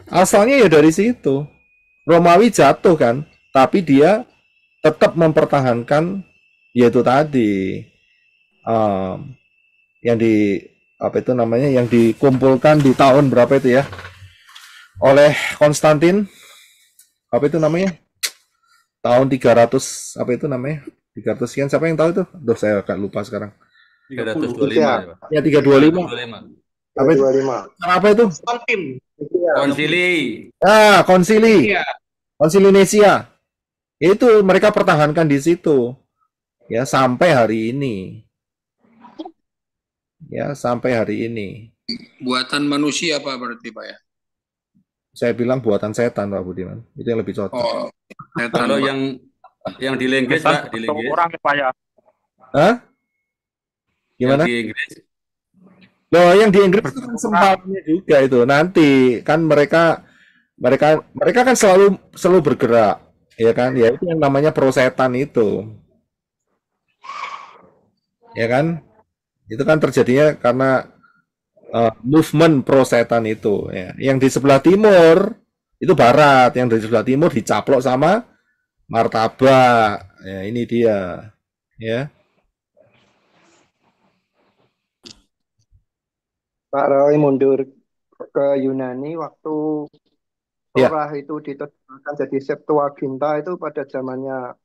Asalnya ya dari situ. Romawi jatuh kan, tapi dia tetap mempertahankan yaitu tadi yang di apa itu namanya, yang dikumpulkan di tahun berapa itu ya, oleh Konstantin, apa itu namanya, tahun 300 apa itu namanya, 300 sekian, siapa yang tahu itu? Duh, saya agak lupa sekarang. 325 ya, Pak. Ya 325. 325. Apa itu? Apa itu? Konsili. Konsili. Konsili Nicea. Itu mereka pertahankan di situ. Ya, sampai hari ini. Ya, sampai hari ini. Buatan manusia Pak berarti Pak ya? Saya bilang buatan setan Pak Budiman. Itu yang lebih cocok. Oh, setan, Kalau Pak. yang di Inggris, Pak, di Inggris. Orang Pak ya. Hah? Gimana? Yang di Inggris. Loh, yang di Inggris itu kan sempatnya juga itu. Nanti kan mereka kan selalu bergerak, ya kan? Ya itu yang namanya prosetan itu. Ya kan? Itu kan terjadinya karena movement prosetan itu ya. Yang di sebelah timur itu barat, yang di sebelah timur dicaplok sama martabak. Ya, ini dia. Ya. Pak Roy mundur ke Yunani waktu Torah itu diterjemahkan jadi Septuaginta itu pada zamannya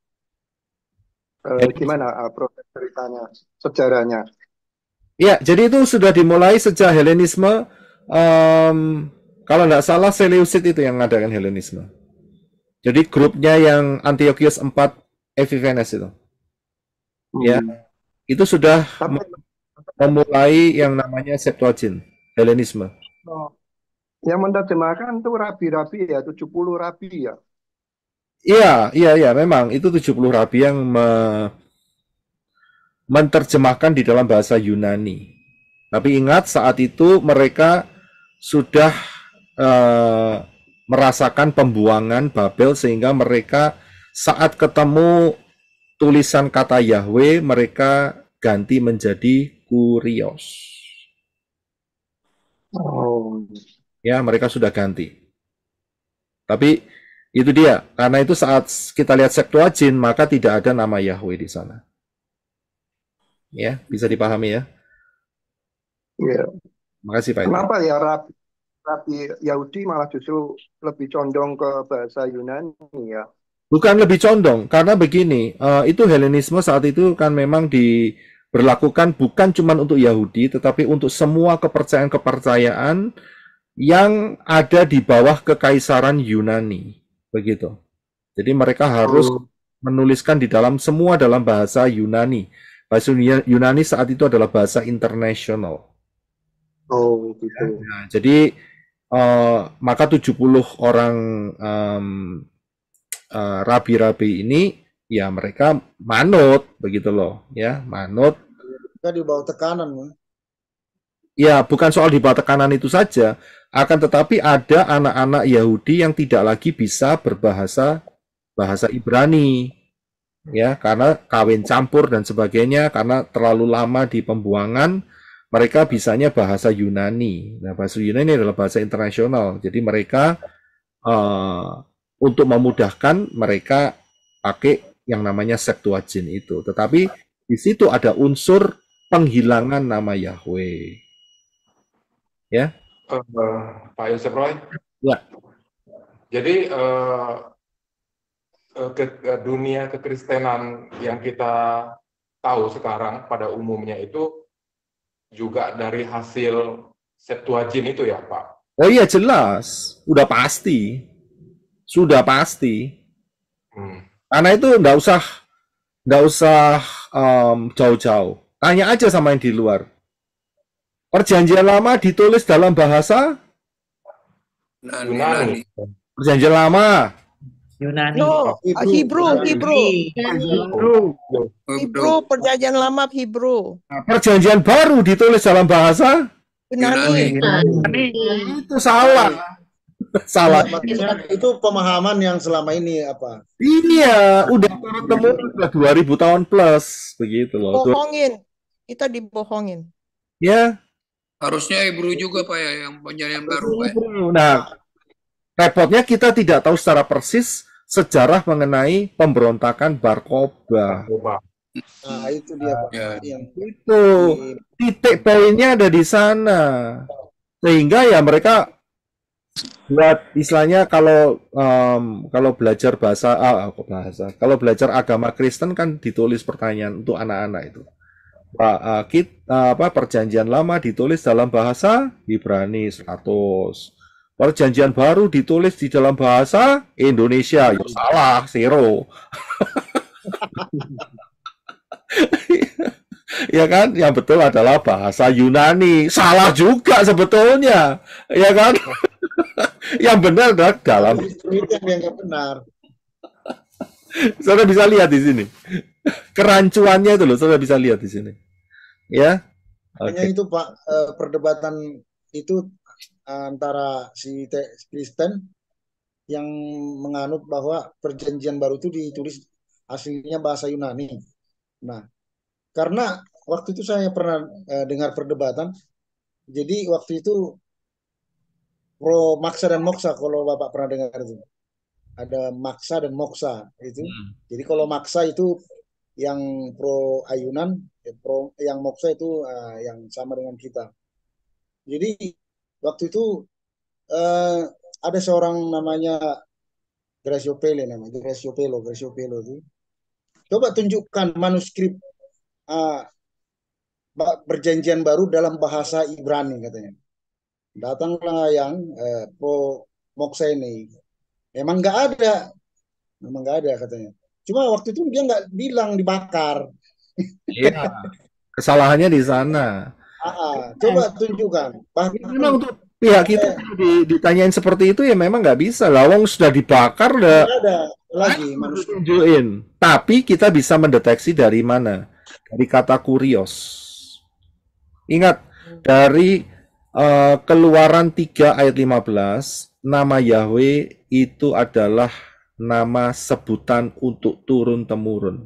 gimana proses ceritanya, sejarahnya? Ya, jadi itu sudah dimulai sejak Helenisme. Kalau nggak salah Seleucid itu yang mengadakan Helenisme. Jadi grupnya yang Antiochus IV Epiphanes itu. Ya, itu sudah memulai yang namanya Septuagint, Helenisme. Oh. Yang menerjemahkan itu rabi-rabi ya, 70 rabi ya. Iya, memang itu 70 rabi yang menerjemahkan di dalam bahasa Yunani. Tapi ingat saat itu mereka sudah merasakan pembuangan Babel sehingga mereka saat ketemu tulisan kata Yahweh mereka ganti menjadi Kurios. Oh. Ya, mereka sudah ganti. Tapi itu dia, karena itu saat kita lihat Septuagint maka tidak ada nama Yahweh di sana. Ya, bisa dipahami ya. Iya. Makasih Pak. Kenapa ya rabi Yahudi malah justru lebih condong ke bahasa Yunani ya? Bukan lebih condong, karena begini, itu Helenisme saat itu kan memang diberlakukan bukan cuma untuk Yahudi, tetapi untuk semua kepercayaan-kepercayaan yang ada di bawah kekaisaran Yunani, begitu. Jadi mereka harus menuliskan di dalam semua dalam bahasa Yunani. Bahasa Yunani saat itu adalah bahasa internasional. Oh, gitu. Nah, jadi maka 70 orang rabi-rabi ini ya mereka manut begitu loh, ya, manut. Kita di bawah tekanan, ya. Ya, bukan soal di bawah tekanan itu saja, akan tetapi ada anak-anak Yahudi yang tidak lagi bisa berbahasa bahasa Ibrani. ya, karena kawin campur dan sebagainya, karena terlalu lama di pembuangan, mereka bisanya bahasa Yunani. Nah, bahasa Yunani adalah bahasa internasional, jadi mereka untuk memudahkan mereka pakai yang namanya Septuagint itu. Tetapi di situ ada unsur penghilangan nama Yahweh. Ya. Pak Yosef Roy. Ya. Jadi dunia kekristenan yang kita tahu sekarang pada umumnya itu juga dari hasil Septuagint itu ya, Pak? Oh iya, jelas, sudah pasti. Karena itu nggak usah jauh-jauh. Tanya aja sama yang di luar. Perjanjian Lama ditulis dalam bahasa Yunani. Perjanjian Lama. Yunani. No, Hebrew. Perjanjian Lama Hebrew. Perjanjian Baru ditulis dalam bahasa Yunani. Itu salah. Salah. Itu pemahaman yang selama ini apa? Iya, udah turun-temurun 2000 tahun plus begitu loh. Bohongin. Kita dibohongin. Ya. Harusnya Hebrew juga Pak ya, yang perjanjian baru Pak. Nah, repotnya kita tidak tahu secara persis sejarah mengenai pemberontakan Bar Kokhba. Nah, itu dia Pak. Yang itu titik poinnya ada di sana. Sehingga ya mereka buat istilahnya kalau belajar kalau belajar agama Kristen kan ditulis pertanyaan untuk anak-anak itu. Perjanjian Lama ditulis dalam bahasa Ibrani 100. Perjanjian Baru ditulis di dalam bahasa Indonesia. Ya salah, zero. Ya kan? Yang betul adalah bahasa Yunani. Salah juga sebetulnya. Ya kan? Yang benar adalah dalam yang benar. Saudara bisa lihat di sini. Kerancuannya itu loh, saudara bisa lihat di sini. Ya. Hanya itu Pak, perdebatan itu antara si Kristen yang menganut bahwa perjanjian baru itu ditulis aslinya bahasa Yunani. Nah, karena waktu itu saya pernah dengar perdebatan, jadi waktu itu pro maksa dan moksa, kalau Bapak pernah dengar itu. Ada maksa dan moksa itu. Jadi kalau maksa itu yang pro ayunan, yang moksa itu yang sama dengan kita. Jadi waktu itu ada seorang namanya Gracio Pelo itu. Coba tunjukkan manuskrip perjanjian baru dalam bahasa Ibrani katanya. Datanglah yang pro moksa ini. Memang nggak ada katanya. Cuma waktu itu dia nggak bilang dibakar. Iya, kesalahannya di sana. Coba tunjukkan. Memang untuk pihak kita ditanyain seperti itu ya memang nggak bisa. Lawang sudah dibakar udah. Nggak ada lagi manusia. Tunjukin. Tapi kita bisa mendeteksi dari mana? Dari kata kurios. Ingat dari Keluaran 3 ayat 15, nama Yahweh itu adalah nama sebutan untuk turun-temurun.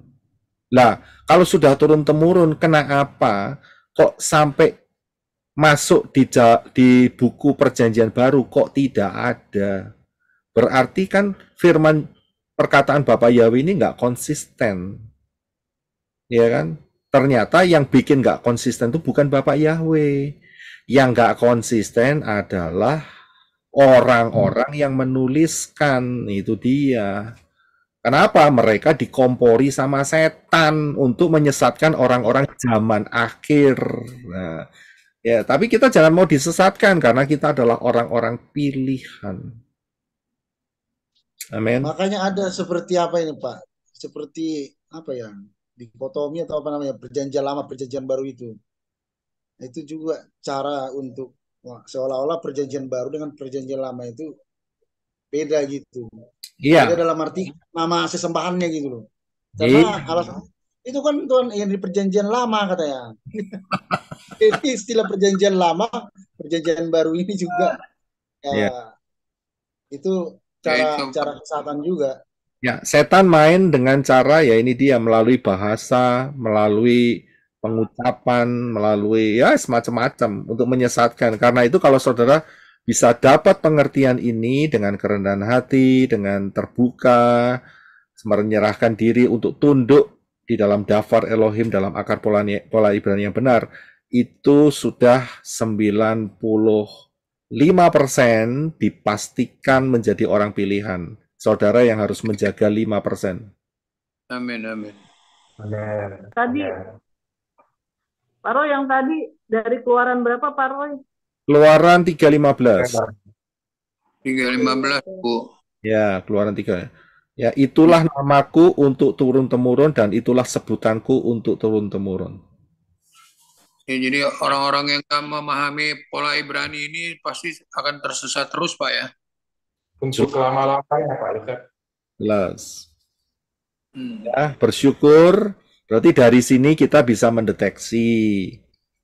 Lah, kalau sudah turun-temurun, kenapa kok sampai masuk di buku perjanjian baru kok tidak ada? Berarti kan firman perkataan Bapak Yahweh ini nggak konsisten. Ya kan? Ternyata yang bikin nggak konsisten itu bukan Bapak Yahweh. Yang nggak konsisten adalah orang-orang yang menuliskan, itu dia. Kenapa? Mereka dikompori sama setan untuk menyesatkan orang-orang zaman akhir. Nah, ya, tapi kita jangan mau disesatkan karena kita adalah orang-orang pilihan. Amin. Makanya ada seperti apa ini Pak? Seperti apa ya? Dikotomi atau apa namanya? Perjanjian lama, perjanjian baru itu. Itu juga cara untuk seolah-olah perjanjian baru dengan perjanjian lama itu beda gitu. Iya. Beda dalam arti nama sesembahannya gitu loh. Karena alasan itu kan Tuhan yang di perjanjian lama katanya. Jadi istilah perjanjian lama, perjanjian baru ini juga itu cara kesatuan juga. Ya, setan main dengan cara ya ini dia melalui bahasa, melalui pengucapan, melalui ya semacam-macam untuk menyesatkan. Karena itu kalau saudara bisa dapat pengertian ini dengan kerendahan hati, dengan terbuka, menyerahkan diri untuk tunduk di dalam daftar Elohim dalam akar pola Ibrani yang benar, itu sudah 95% dipastikan menjadi orang pilihan. Saudara yang harus menjaga 5%. Amin, amin. Tadi, Pak Roy, yang tadi dari keluaran berapa, Pak Roy? Keluaran 3:15. 3:15, Bu. Ya, keluaran 3. Ya, itulah namaku untuk turun-temurun dan itulah sebutanku untuk turun-temurun. Ya, jadi orang-orang yang nggak memahami pola Ibrani ini pasti akan tersesat terus, Pak ya. Untuk selama-lamanya, Pak Yosef. Jelas. Ya, bersyukur. Berarti dari sini kita bisa mendeteksi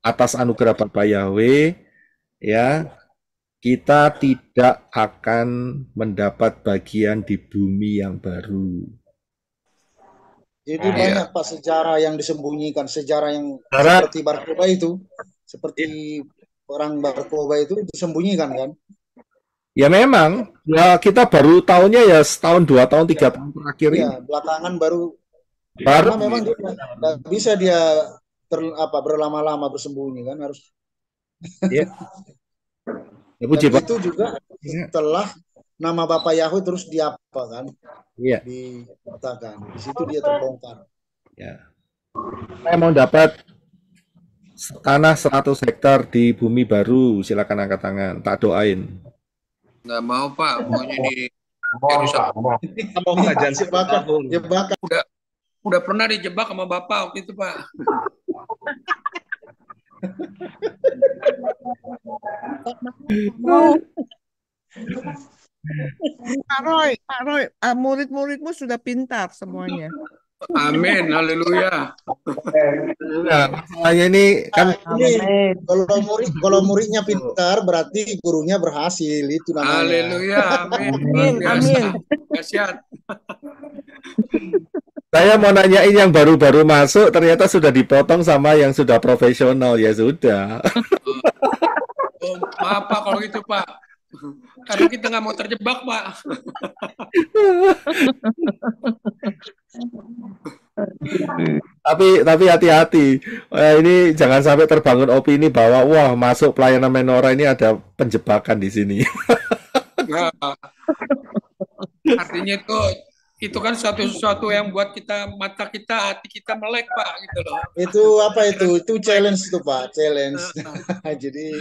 atas anugerah Bapa Yahweh, ya, kita tidak akan mendapat bagian di bumi yang baru. Jadi banyak Pak sejarah yang disembunyikan, sejarah yang seperti Barkoba itu, seperti orang Barkoba itu disembunyikan kan? Ya memang, ya kita baru tahunya ya setahun, 2 tahun, 3 tahun terakhir ini. Ya, belakangan baru karena memang dia nggak bisa dia berlama-lama bersembunyi kan harus. Ya. Ya, Dan itu juga setelah nama Bapak Yahweh terus diapa kan? Iya. Dikatakan. Di situ dia terbongkar. Ya. Saya mau dapat tanah 100 hektar di bumi baru, silakan angkat tangan, tak doain. Nggak mau, Pak, maunya di Mau ngajar jebakan. Udah pernah dijebak sama Bapak waktu itu, Pak. Pak Roy, murid-muridmu sudah pintar semuanya. Amin, haleluya. Nah, masalahnya ini kan kalau muridnya pintar berarti gurunya berhasil, itu namanya. Haleluya, amin. Amin. Dahsyat. Saya mau nanyain yang baru-baru masuk ternyata sudah dipotong sama yang sudah profesional, ya sudah. Oh, maaf Pak kalau gitu Pak. Karena kita nggak mau terjebak Pak. Tapi hati-hati. Ini jangan sampai terbangun opini bahwa wah masuk pelayanan menora ini ada penjebakan di sini. Nah, artinya itu kan sesuatu yang buat kita mata kita, hati kita melek Pak gitu loh. Itu apa itu? Itu challenge tuh Pak, challenge. Jadi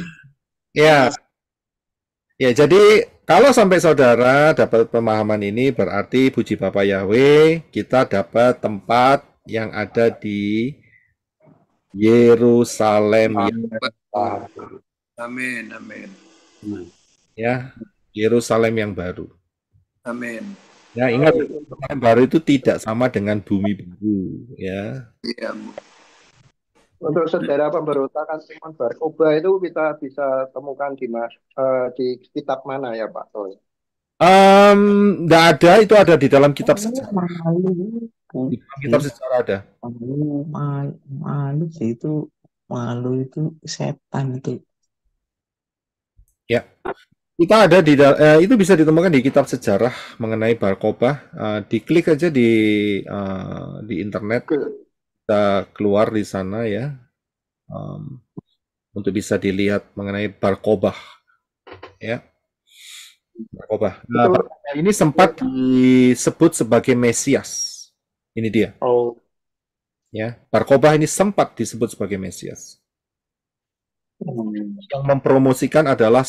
Ya, jadi kalau sampai saudara dapat pemahaman ini berarti puji Bapa Yahweh, kita dapat tempat yang ada di Yerusalem. Amin, amin. Ya, Yerusalem yang baru. Amin. Ya, ingat Yerusalem baru itu tidak sama dengan bumi baru, ya. Iya, Bu. Untuk saudara pemberontakan Simon Barkoba itu kita bisa temukan di kitab mana ya Pak Roy? Nggak ada, itu ada di dalam kitab sejarah. Di dalam kitab sejarah ada. Malu sih itu, malu itu setan itu. Ya, kita ada itu bisa ditemukan di kitab sejarah mengenai Barkoba. Diklik aja di internet. Kita keluar di sana ya, untuk bisa dilihat mengenai Barkoba, ya. Barkoba. Ini sempat disebut sebagai Mesias. Ini dia. Oh. Ya, Barkoba ini sempat disebut sebagai Mesias. Yang mempromosikan adalah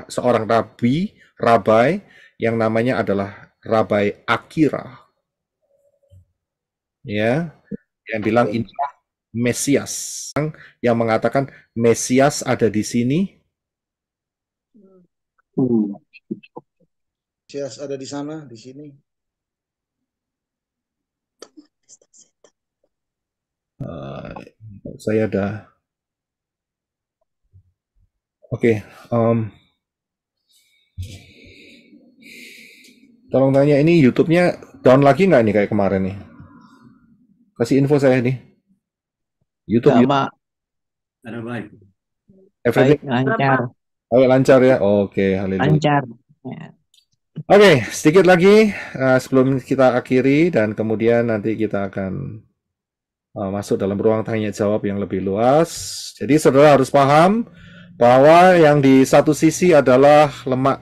seorang rabai yang namanya adalah Rabai Akira. Ya. Yang bilang inilah Mesias, yang mengatakan Mesias ada di sini. Mesias ada di sana, di sini. Saya ada. Oke. Tolong tanya ini YouTube-nya down lagi nggak nih kayak kemarin nih? Kasih info saya nih. YouTube. Pak. Ada baik. Everything Lancar. lancar ya. Oke, haleluya. Lancar. Ya. Oke, sedikit lagi sebelum kita akhiri dan kemudian nanti kita akan masuk dalam ruang tanya jawab yang lebih luas. Jadi saudara harus paham bahwa yang di satu sisi adalah lemak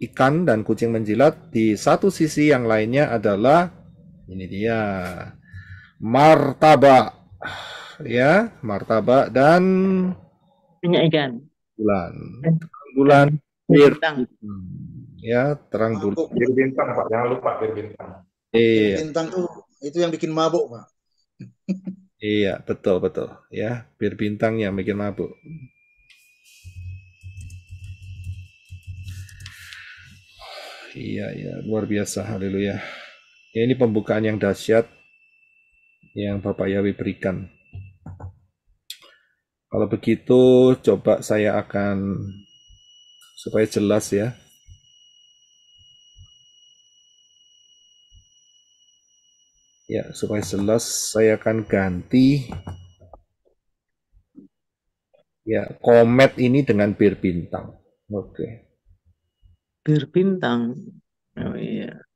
ikan dan kucing menjilat, di satu sisi yang lainnya adalah ini dia martabak, ya martabak dan Minyak ikan. bulan bir. Bintang. Ya, terang bulan. Bir bintang, Pak. Jangan lupa bir bintang. Iya. Bintang tuh itu yang bikin mabuk, Pak. Iya, betul. Ya, bir bintang yang bikin mabuk. Iya, luar biasa. Haleluya. Ya, ini pembukaan yang dahsyat yang Bapak Yawi berikan. Kalau begitu, coba saya akan supaya jelas ya. Ya, supaya jelas saya akan ganti ya komet ini dengan bir bintang. Oke. Bir bintang. Oh iya.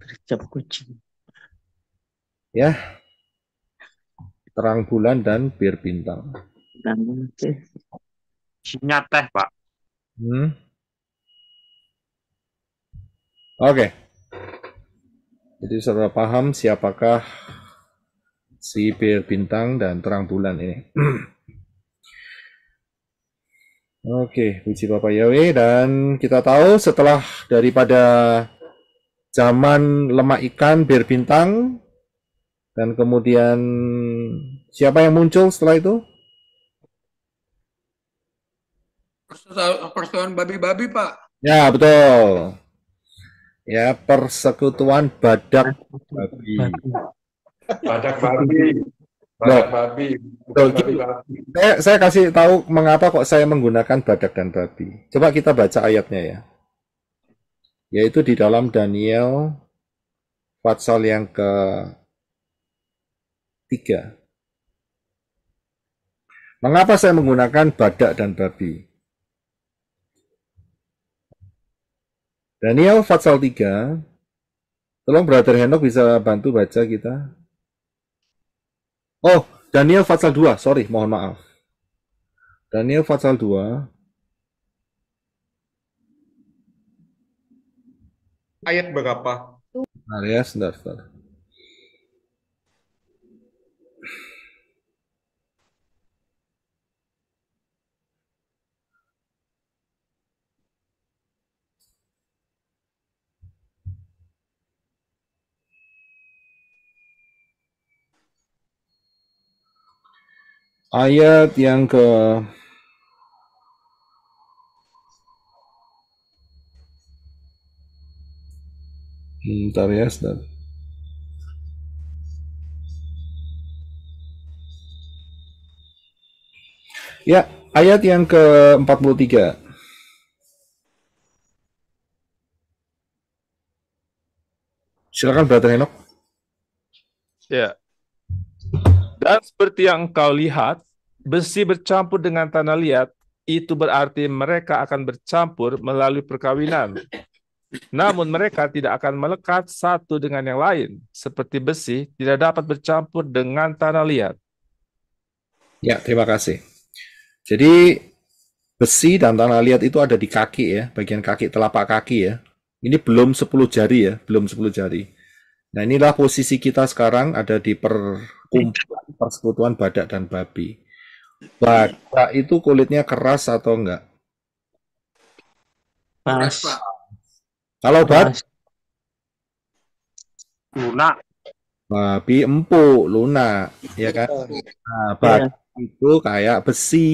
Bercap kucing. Ya. Terang bulan dan bir bintang. Isinya teh, Pak. Oke. Jadi saudara paham siapakah si bir bintang dan terang bulan ini. Oke, puji Bapak Yahweh. Dan kita tahu setelah daripada zaman lemak ikan, bir bintang, dan kemudian siapa yang muncul setelah itu? Persekutuan babi-babi, Pak. Ya, betul. Ya, persekutuan badak babi. Badak babi. Badak babi. Bukan babi-babi. Saya kasih tahu mengapa kok saya menggunakan badak dan babi. Coba kita baca ayatnya ya. Yaitu di dalam Daniel pasal yang ke-3. Mengapa saya menggunakan badak dan babi? Daniel pasal 3. Tolong Brother Henok bisa bantu baca kita. Oh, Daniel pasal 2. Sorry, mohon maaf. Daniel pasal 2. Ayat berapa? Nah, ya, sebentar. Ayat yang ke bentar ya, sebentar. Ya, ayat yang ke-43. Silakan Brother Henok. Ya. Dan seperti yang engkau lihat, besi bercampur dengan tanah liat, itu berarti mereka akan bercampur melalui perkawinan. Namun mereka tidak akan melekat satu dengan yang lain, seperti besi tidak dapat bercampur dengan tanah liat. Ya, terima kasih. Jadi besi dan tanah liat itu ada di kaki ya, bagian kaki, telapak kaki ya. Ini belum 10 jari ya, belum 10 jari. Nah, inilah posisi kita sekarang ada di persekutuan badak dan babi. Badak itu kulitnya keras atau enggak? Keras. Kalau badak Lunak. babi empuk, lunak, ya kan? Nah, badak itu kayak besi.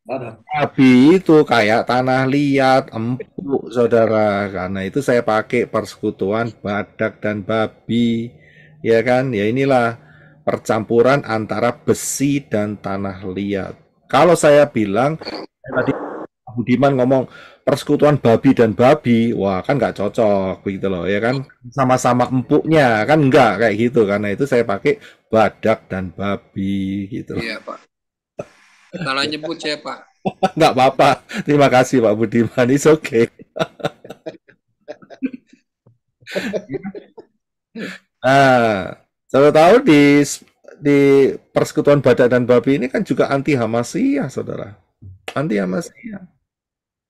Babi itu kayak tanah liat, empuk, saudara. Karena itu saya pakai persekutuan badak dan babi, ya kan? Ya inilah percampuran antara besi dan tanah liat. Kalau saya bilang tadi Budiman ngomong persekutuan babi dan babi, wah kan nggak cocok begitu loh, ya kan? Sama-sama empuknya kan enggak kayak gitu. Karena itu saya pakai badak dan babi gitu loh. Iya, Pak. Salah nyebut saya, Pak. Nggak apa-apa. Terima kasih Pak Budiman. It's okay. Nah, saya tahu di persekutuan badak dan babi ini kan juga anti Hamasiyah, saudara. Anti Hamasiyah.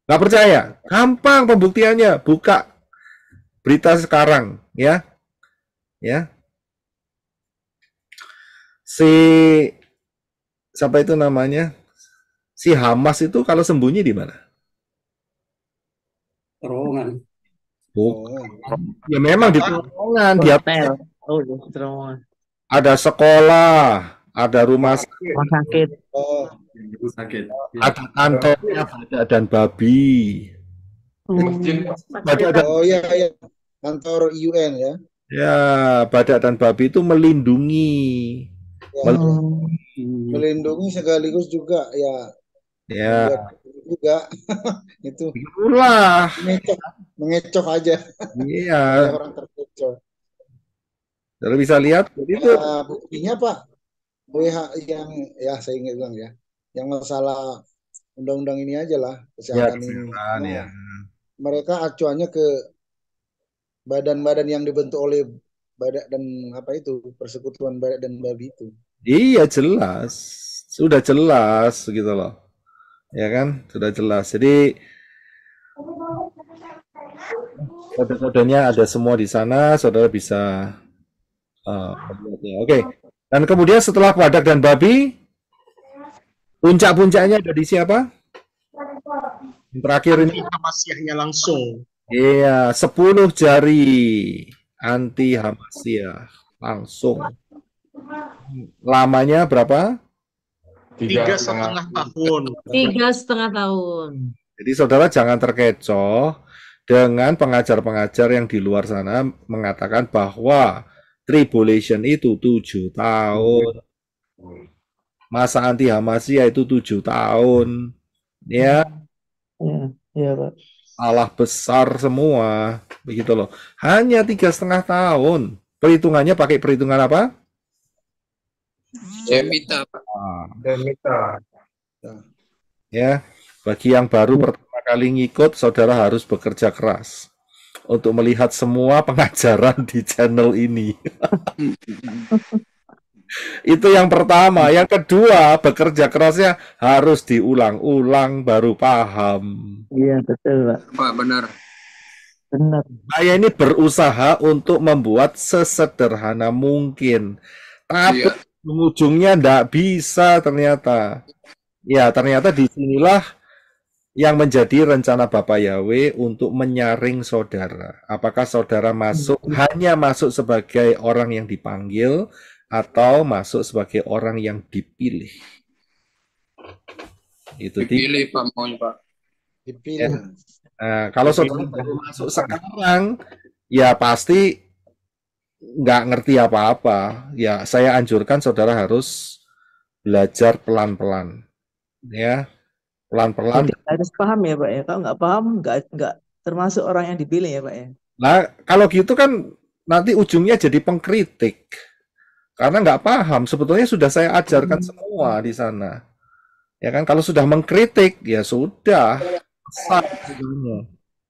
Nggak percaya? Gampang pembuktiannya. Buka berita sekarang, ya. Ya. Siapa itu namanya? Si Hamas itu kalau sembunyi di mana? Terowongan. Bukan. Ya memang di terowongan, di Hotel. Oh, di terowongan. ada sekolah, ada rumah sakit, Rumah sakit. Sakit. ada kantornya badak dan babi. Badak dan, Oh iya, iya. Kantor UN ya. ya, badak dan babi itu melindungi, Ya, melindungi sekaligus juga ya ya, membuat juga itu itulah, mengecoh aja. iya. Banyak orang terkecoh. Kalau bisa lihat, jadi itu Nah, buktinya Pak, WHO yang ya saya ingat bilang ya, yang masalah undang-undang ini aja lah ya kesehatan ini. kesehatan Nah, ya. mereka acuannya ke badan-badan yang dibentuk oleh badak dan apa itu persekutuan badak dan babi itu. Iya jelas, sudah jelas gitu loh, ya kan, sudah jelas. Jadi kode-kodenya ada semua di sana, saudara bisa melihatnya. Oke. Dan kemudian setelah badak dan babi, puncak-puncaknya ada di siapa? Yang terakhir ini. Hamasiyahnya langsung. Iya, 10 jari anti Hamasiyah langsung. Lamanya berapa? 3,5 tahun. 3,5 tahun. Jadi saudara jangan terkecoh dengan pengajar-pengajar yang di luar sana mengatakan bahwa tribulation itu 7 tahun. Masa anti Hamasiyah itu 7 tahun. Ya, Iya, Pak. salah besar semua. Begitu loh. Hanya 3,5 tahun. Perhitungannya pakai perhitungan apa? Semita, Pak. Semita. Ya, bagi yang baru pertama kali ngikut, saudara harus bekerja keras untuk melihat semua pengajaran di channel ini. Itu yang pertama. Yang kedua, bekerja kerasnya harus diulang-ulang baru paham. Iya, betul, Pak. Pak, benar. Benar. Saya ini berusaha untuk membuat sesederhana mungkin. Tapi Iya. ujungnya enggak bisa ternyata. Ya, ternyata disinilah yang menjadi rencana Bapak Yahweh untuk menyaring saudara. Apakah saudara masuk hanya masuk sebagai orang yang dipanggil atau masuk sebagai orang yang dipilih? Itu Dipilih, Pak, maunya, Pak. Dipilih. Ya. Nah, kalau saudara baru masuk sekarang, ya pasti nggak ngerti apa-apa. Ya, saya anjurkan saudara harus belajar pelan-pelan. Ya, pelan-pelan. Harus paham ya, Pak ya. Kalau nggak paham, nggak termasuk orang yang dipilih ya, Pak ya. Nah, kalau gitu kan nanti ujungnya jadi pengkritik. Karena nggak paham, sebetulnya sudah saya ajarkan semua di sana. Ya kan, kalau sudah mengkritik, ya sudah.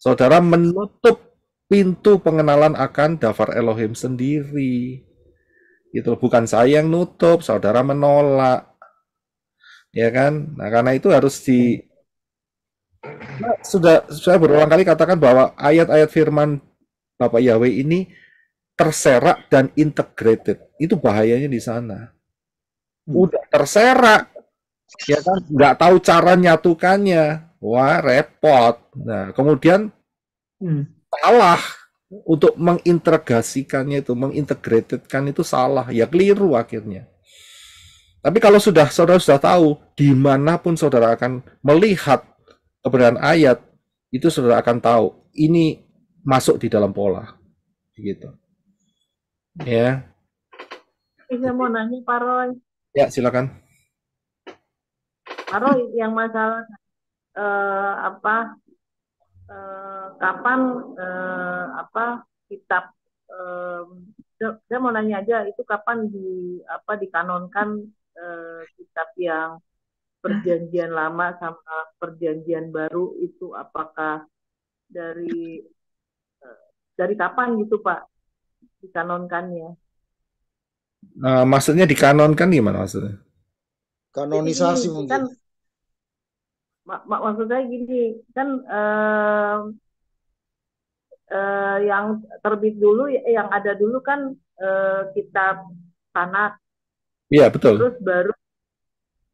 Saudara menutup pintu pengenalan akan Dafar Elohim sendiri. Itu bukan saya yang nutup, saudara menolak. Ya kan? Nah, karena itu harus saya berulang kali katakan bahwa ayat-ayat firman Bapak Yahweh ini terserak dan integrated. Itu bahayanya di sana. Udah terserak, ya kan? Nggak tahu cara nyatukannya. Wah, repot. Nah, kemudian salah untuk mengintegrasikannya itu, mengintegratedkan itu salah. Ya keliru akhirnya. Tapi kalau saudara sudah tahu, dimanapun saudara akan melihat keberadaan ayat, itu saudara akan tahu, ini masuk di dalam pola. Gitu. Ya. Saya mau nanya Pak Roy. Ya, silakan. Pak Roy, yang masalah kapan kitab saya mau nanya aja itu kapan dikanonkan kitab yang perjanjian lama sama perjanjian baru itu apakah dari kapan gitu Pak dikanonkannya? Maksudnya dikanonkan gimana maksudnya? Kanonisasi Jadi, mungkin. kan maksud saya gini kan yang terbit dulu yang ada dulu kan kitab Tanakh. Iya betul. Terus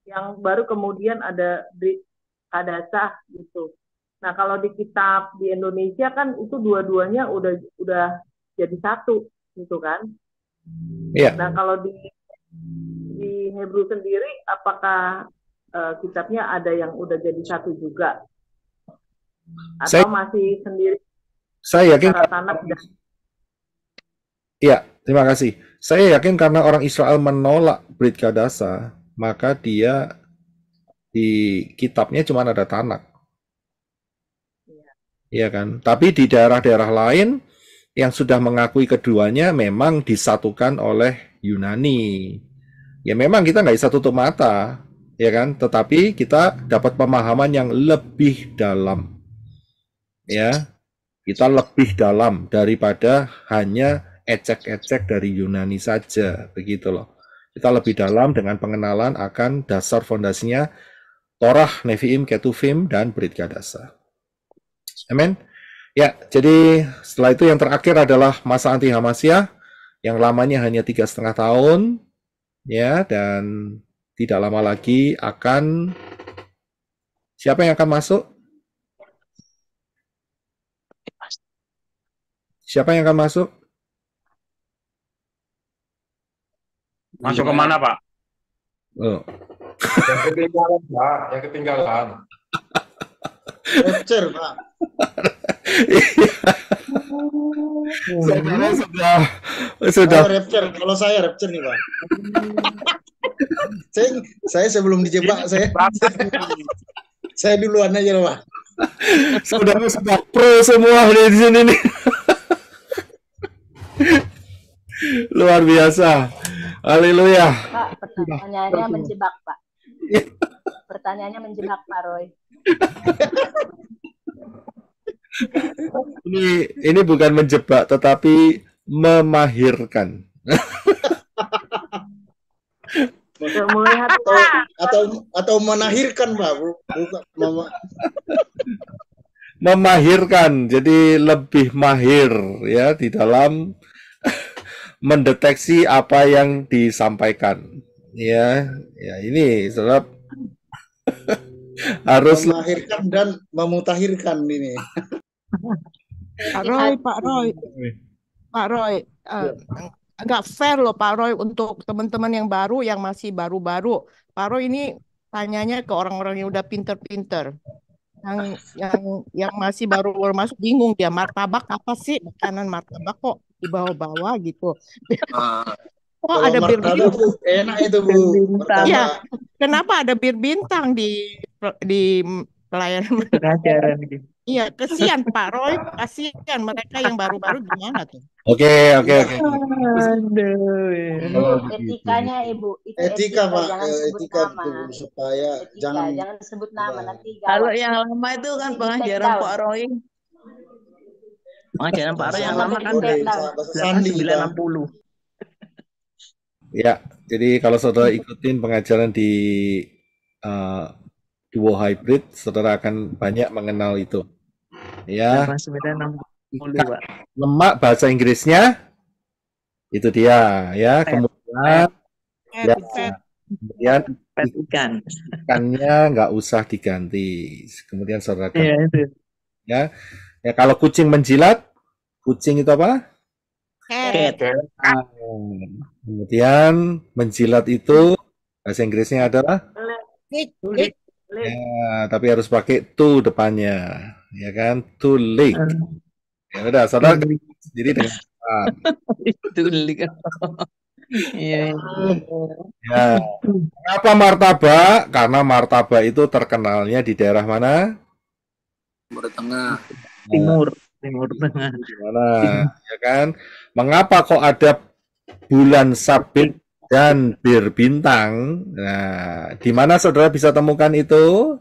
yang baru kemudian ada Brit Kadasah gitu. Nah kalau di kitab di Indonesia kan itu dua-duanya udah jadi satu gitu kan. Iya. Nah kalau di Hebrew sendiri apakah kitabnya ada yang udah jadi satu juga atau masih sendiri? Saya yakin. Iya, terima kasih. Saya yakin karena orang Israel menolak Brit Kadasah, maka dia di kitabnya cuma ada Tanakh. Iya kan? Tapi di daerah-daerah lain yang sudah mengakui keduanya memang disatukan oleh Yunani. Ya memang kita nggak bisa tutup mata, ya kan? Tetapi kita dapat pemahaman yang lebih dalam. Ya, kita lebih dalam daripada hanya ecek-ecek dari Yunani saja, begitu loh. Kita lebih dalam dengan pengenalan akan dasar fondasinya Torah, Nevi'im, Ketuvim, dan Brit Kadasah. Amin. Ya, jadi setelah itu yang terakhir adalah masa anti Hamasyah yang lamanya hanya 3,5 tahun, ya, dan tidak lama lagi akan siapa yang akan masuk? Siapa yang akan masuk? Masuk ke mana, Pak? Oh. Yang ketinggalan, Pak. Yang ketinggalan. Rapture, Pak. Sudah. Rapture. Kalau saya Rapture nih, Pak. saya sebelum dijebak, saya duluan aja loh, Pak. Sudah pro semua di sini nih. Luar biasa. Haleluya. Pak, pertanyaannya menjebak, Pak. Pertanyaannya menjebak, Pak Roy. Ini bukan menjebak tetapi memahirkan. atau menahirkan, Pak. Bukan memahirkan, jadi lebih mahir ya di dalam mendeteksi apa yang disampaikan. Ya ini sebab harus memahirkan dan memutahirkan ini. Pak Roy, nggak fair loh Pak Roy untuk teman-teman yang baru, yang masih baru-baru. Pak Roy ini tanyanya ke orang-orang yang udah pinter-pinter. Yang masih baru masuk bingung dia, martabak apa sih, makanan martabak kok dibawa-bawa gitu. Oh ada bir bintang, enak itu Bu. Iya, kenapa ada bir bintang di pelayanan pengajaran gitu. Iya, kasihan Pak Roy, kasihan mereka yang baru-baru gimana tuh? Oke. Etikanya Ibu, itu etika Pak, jangan sebut etika nama. betul, supaya jangan sebut nama nanti. Kalau yang lama itu kan pengajaran Pak Roy. Pengajaran Pak Roy yang lama kan 1960. Ya, jadi kalau saudara ikutin pengajaran di Duo Hybrid, saudara akan banyak mengenal itu. Ya. 1960, Pak. Lemak bahasa Inggrisnya itu dia, ya. Kemudian ikannya nggak usah diganti. Kemudian saudara ya kalau kucing menjilat, kucing itu apa? Cat. Kemudian menjilat itu bahasa Inggrisnya adalah lick. Ya, tapi harus pakai to depannya, ya kan? To lick. Ya udah, saudara sendiri dengan to lick. Iya. Ya, kenapa martabak? Karena martabak itu terkenalnya di daerah mana? Timur Tengah. Timur Tengah. Mana, ya kan? Mengapa kok ada bulan sabit dan berbintang? Nah, di mana saudara bisa temukan itu?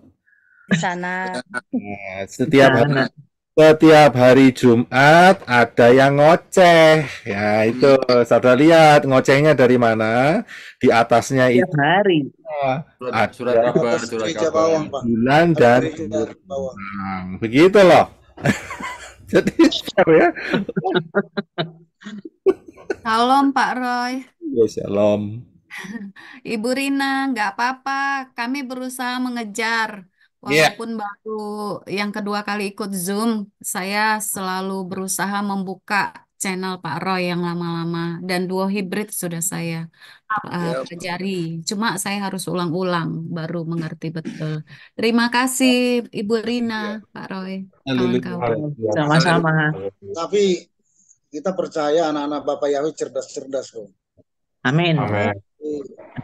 Di sana. Nah, setiap hari Jumat ada yang ngoceh. Ya, itu saudara lihat ngocehnya dari mana? Di atasnya Tiap itu hari. Surat ada kabar, Atas surat gereja kabar. bawah, Pak. bulan Atas dan gereja bawah. berbintang. Begitu loh. Jadi share ya. Shalom Pak Roy. Ya, shalom. Ibu Rina, nggak apa-apa. Kami berusaha mengejar. Iya. Walaupun baru yang kedua kali ikut Zoom, saya selalu berusaha membuka channel Pak Roy yang lama-lama. Dan duo hibrid sudah saya pelajari. Cuma saya harus ulang-ulang baru mengerti betul. Terima kasih Ibu Rina, Pak Roy, kawan-kawan. Sama-sama. Tapi kita percaya anak-anak Bapak Yahweh cerdas-cerdas kok. Amin. Amin.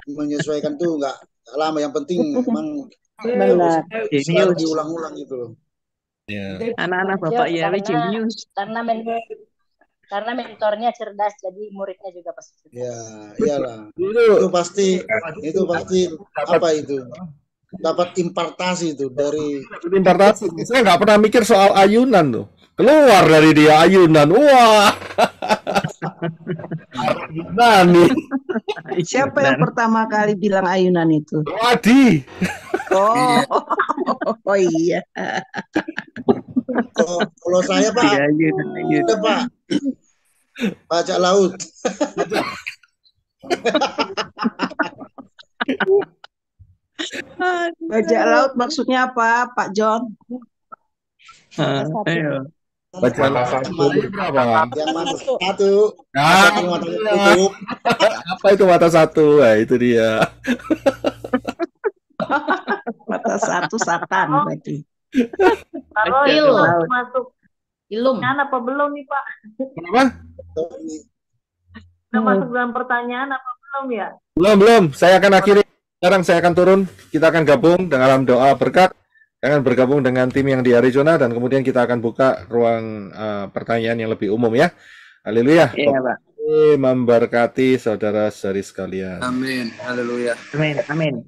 Menyesuaikan tuh nggak lama. Yang penting emang Benar. selalu diulang-ulang itu loh. Ya. Anak-anak Bapak Yahweh jenius. Karena mentornya cerdas, jadi muridnya juga pasti cerdas. Ya, iyalah. Itu pasti apa itu? Dapat impartasi itu dari Impartasi. Saya nggak pernah mikir soal ayunan tuh. Keluar dari dia ayunan. Wah. Ayunan nih. Siapa yang pertama kali bilang ayunan itu? Wadi. Oh iya. Kalau saya Pak, itu Pak, bajak laut. Bajak laut maksudnya apa, Pak John? Ayo. Baca berapa? Yang mata satu. Ah, Mata tutup. apa itu mata satu? Nah, itu dia. Mata satu Satan berarti. Kalau ilmu masuk ilmu apa belum nih Pak? Kenapa? Udah masuk dalam pertanyaan apa belum ya? Belum. Saya akan akhiri. Sekarang saya akan turun. Kita akan gabung dalam doa berkat. Akan bergabung dengan tim yang di Arizona dan kemudian kita akan buka ruang pertanyaan yang lebih umum ya. Haleluya. Iya, Pak. Memberkati saudara-saudari sekalian. Amin. Haleluya. Amin.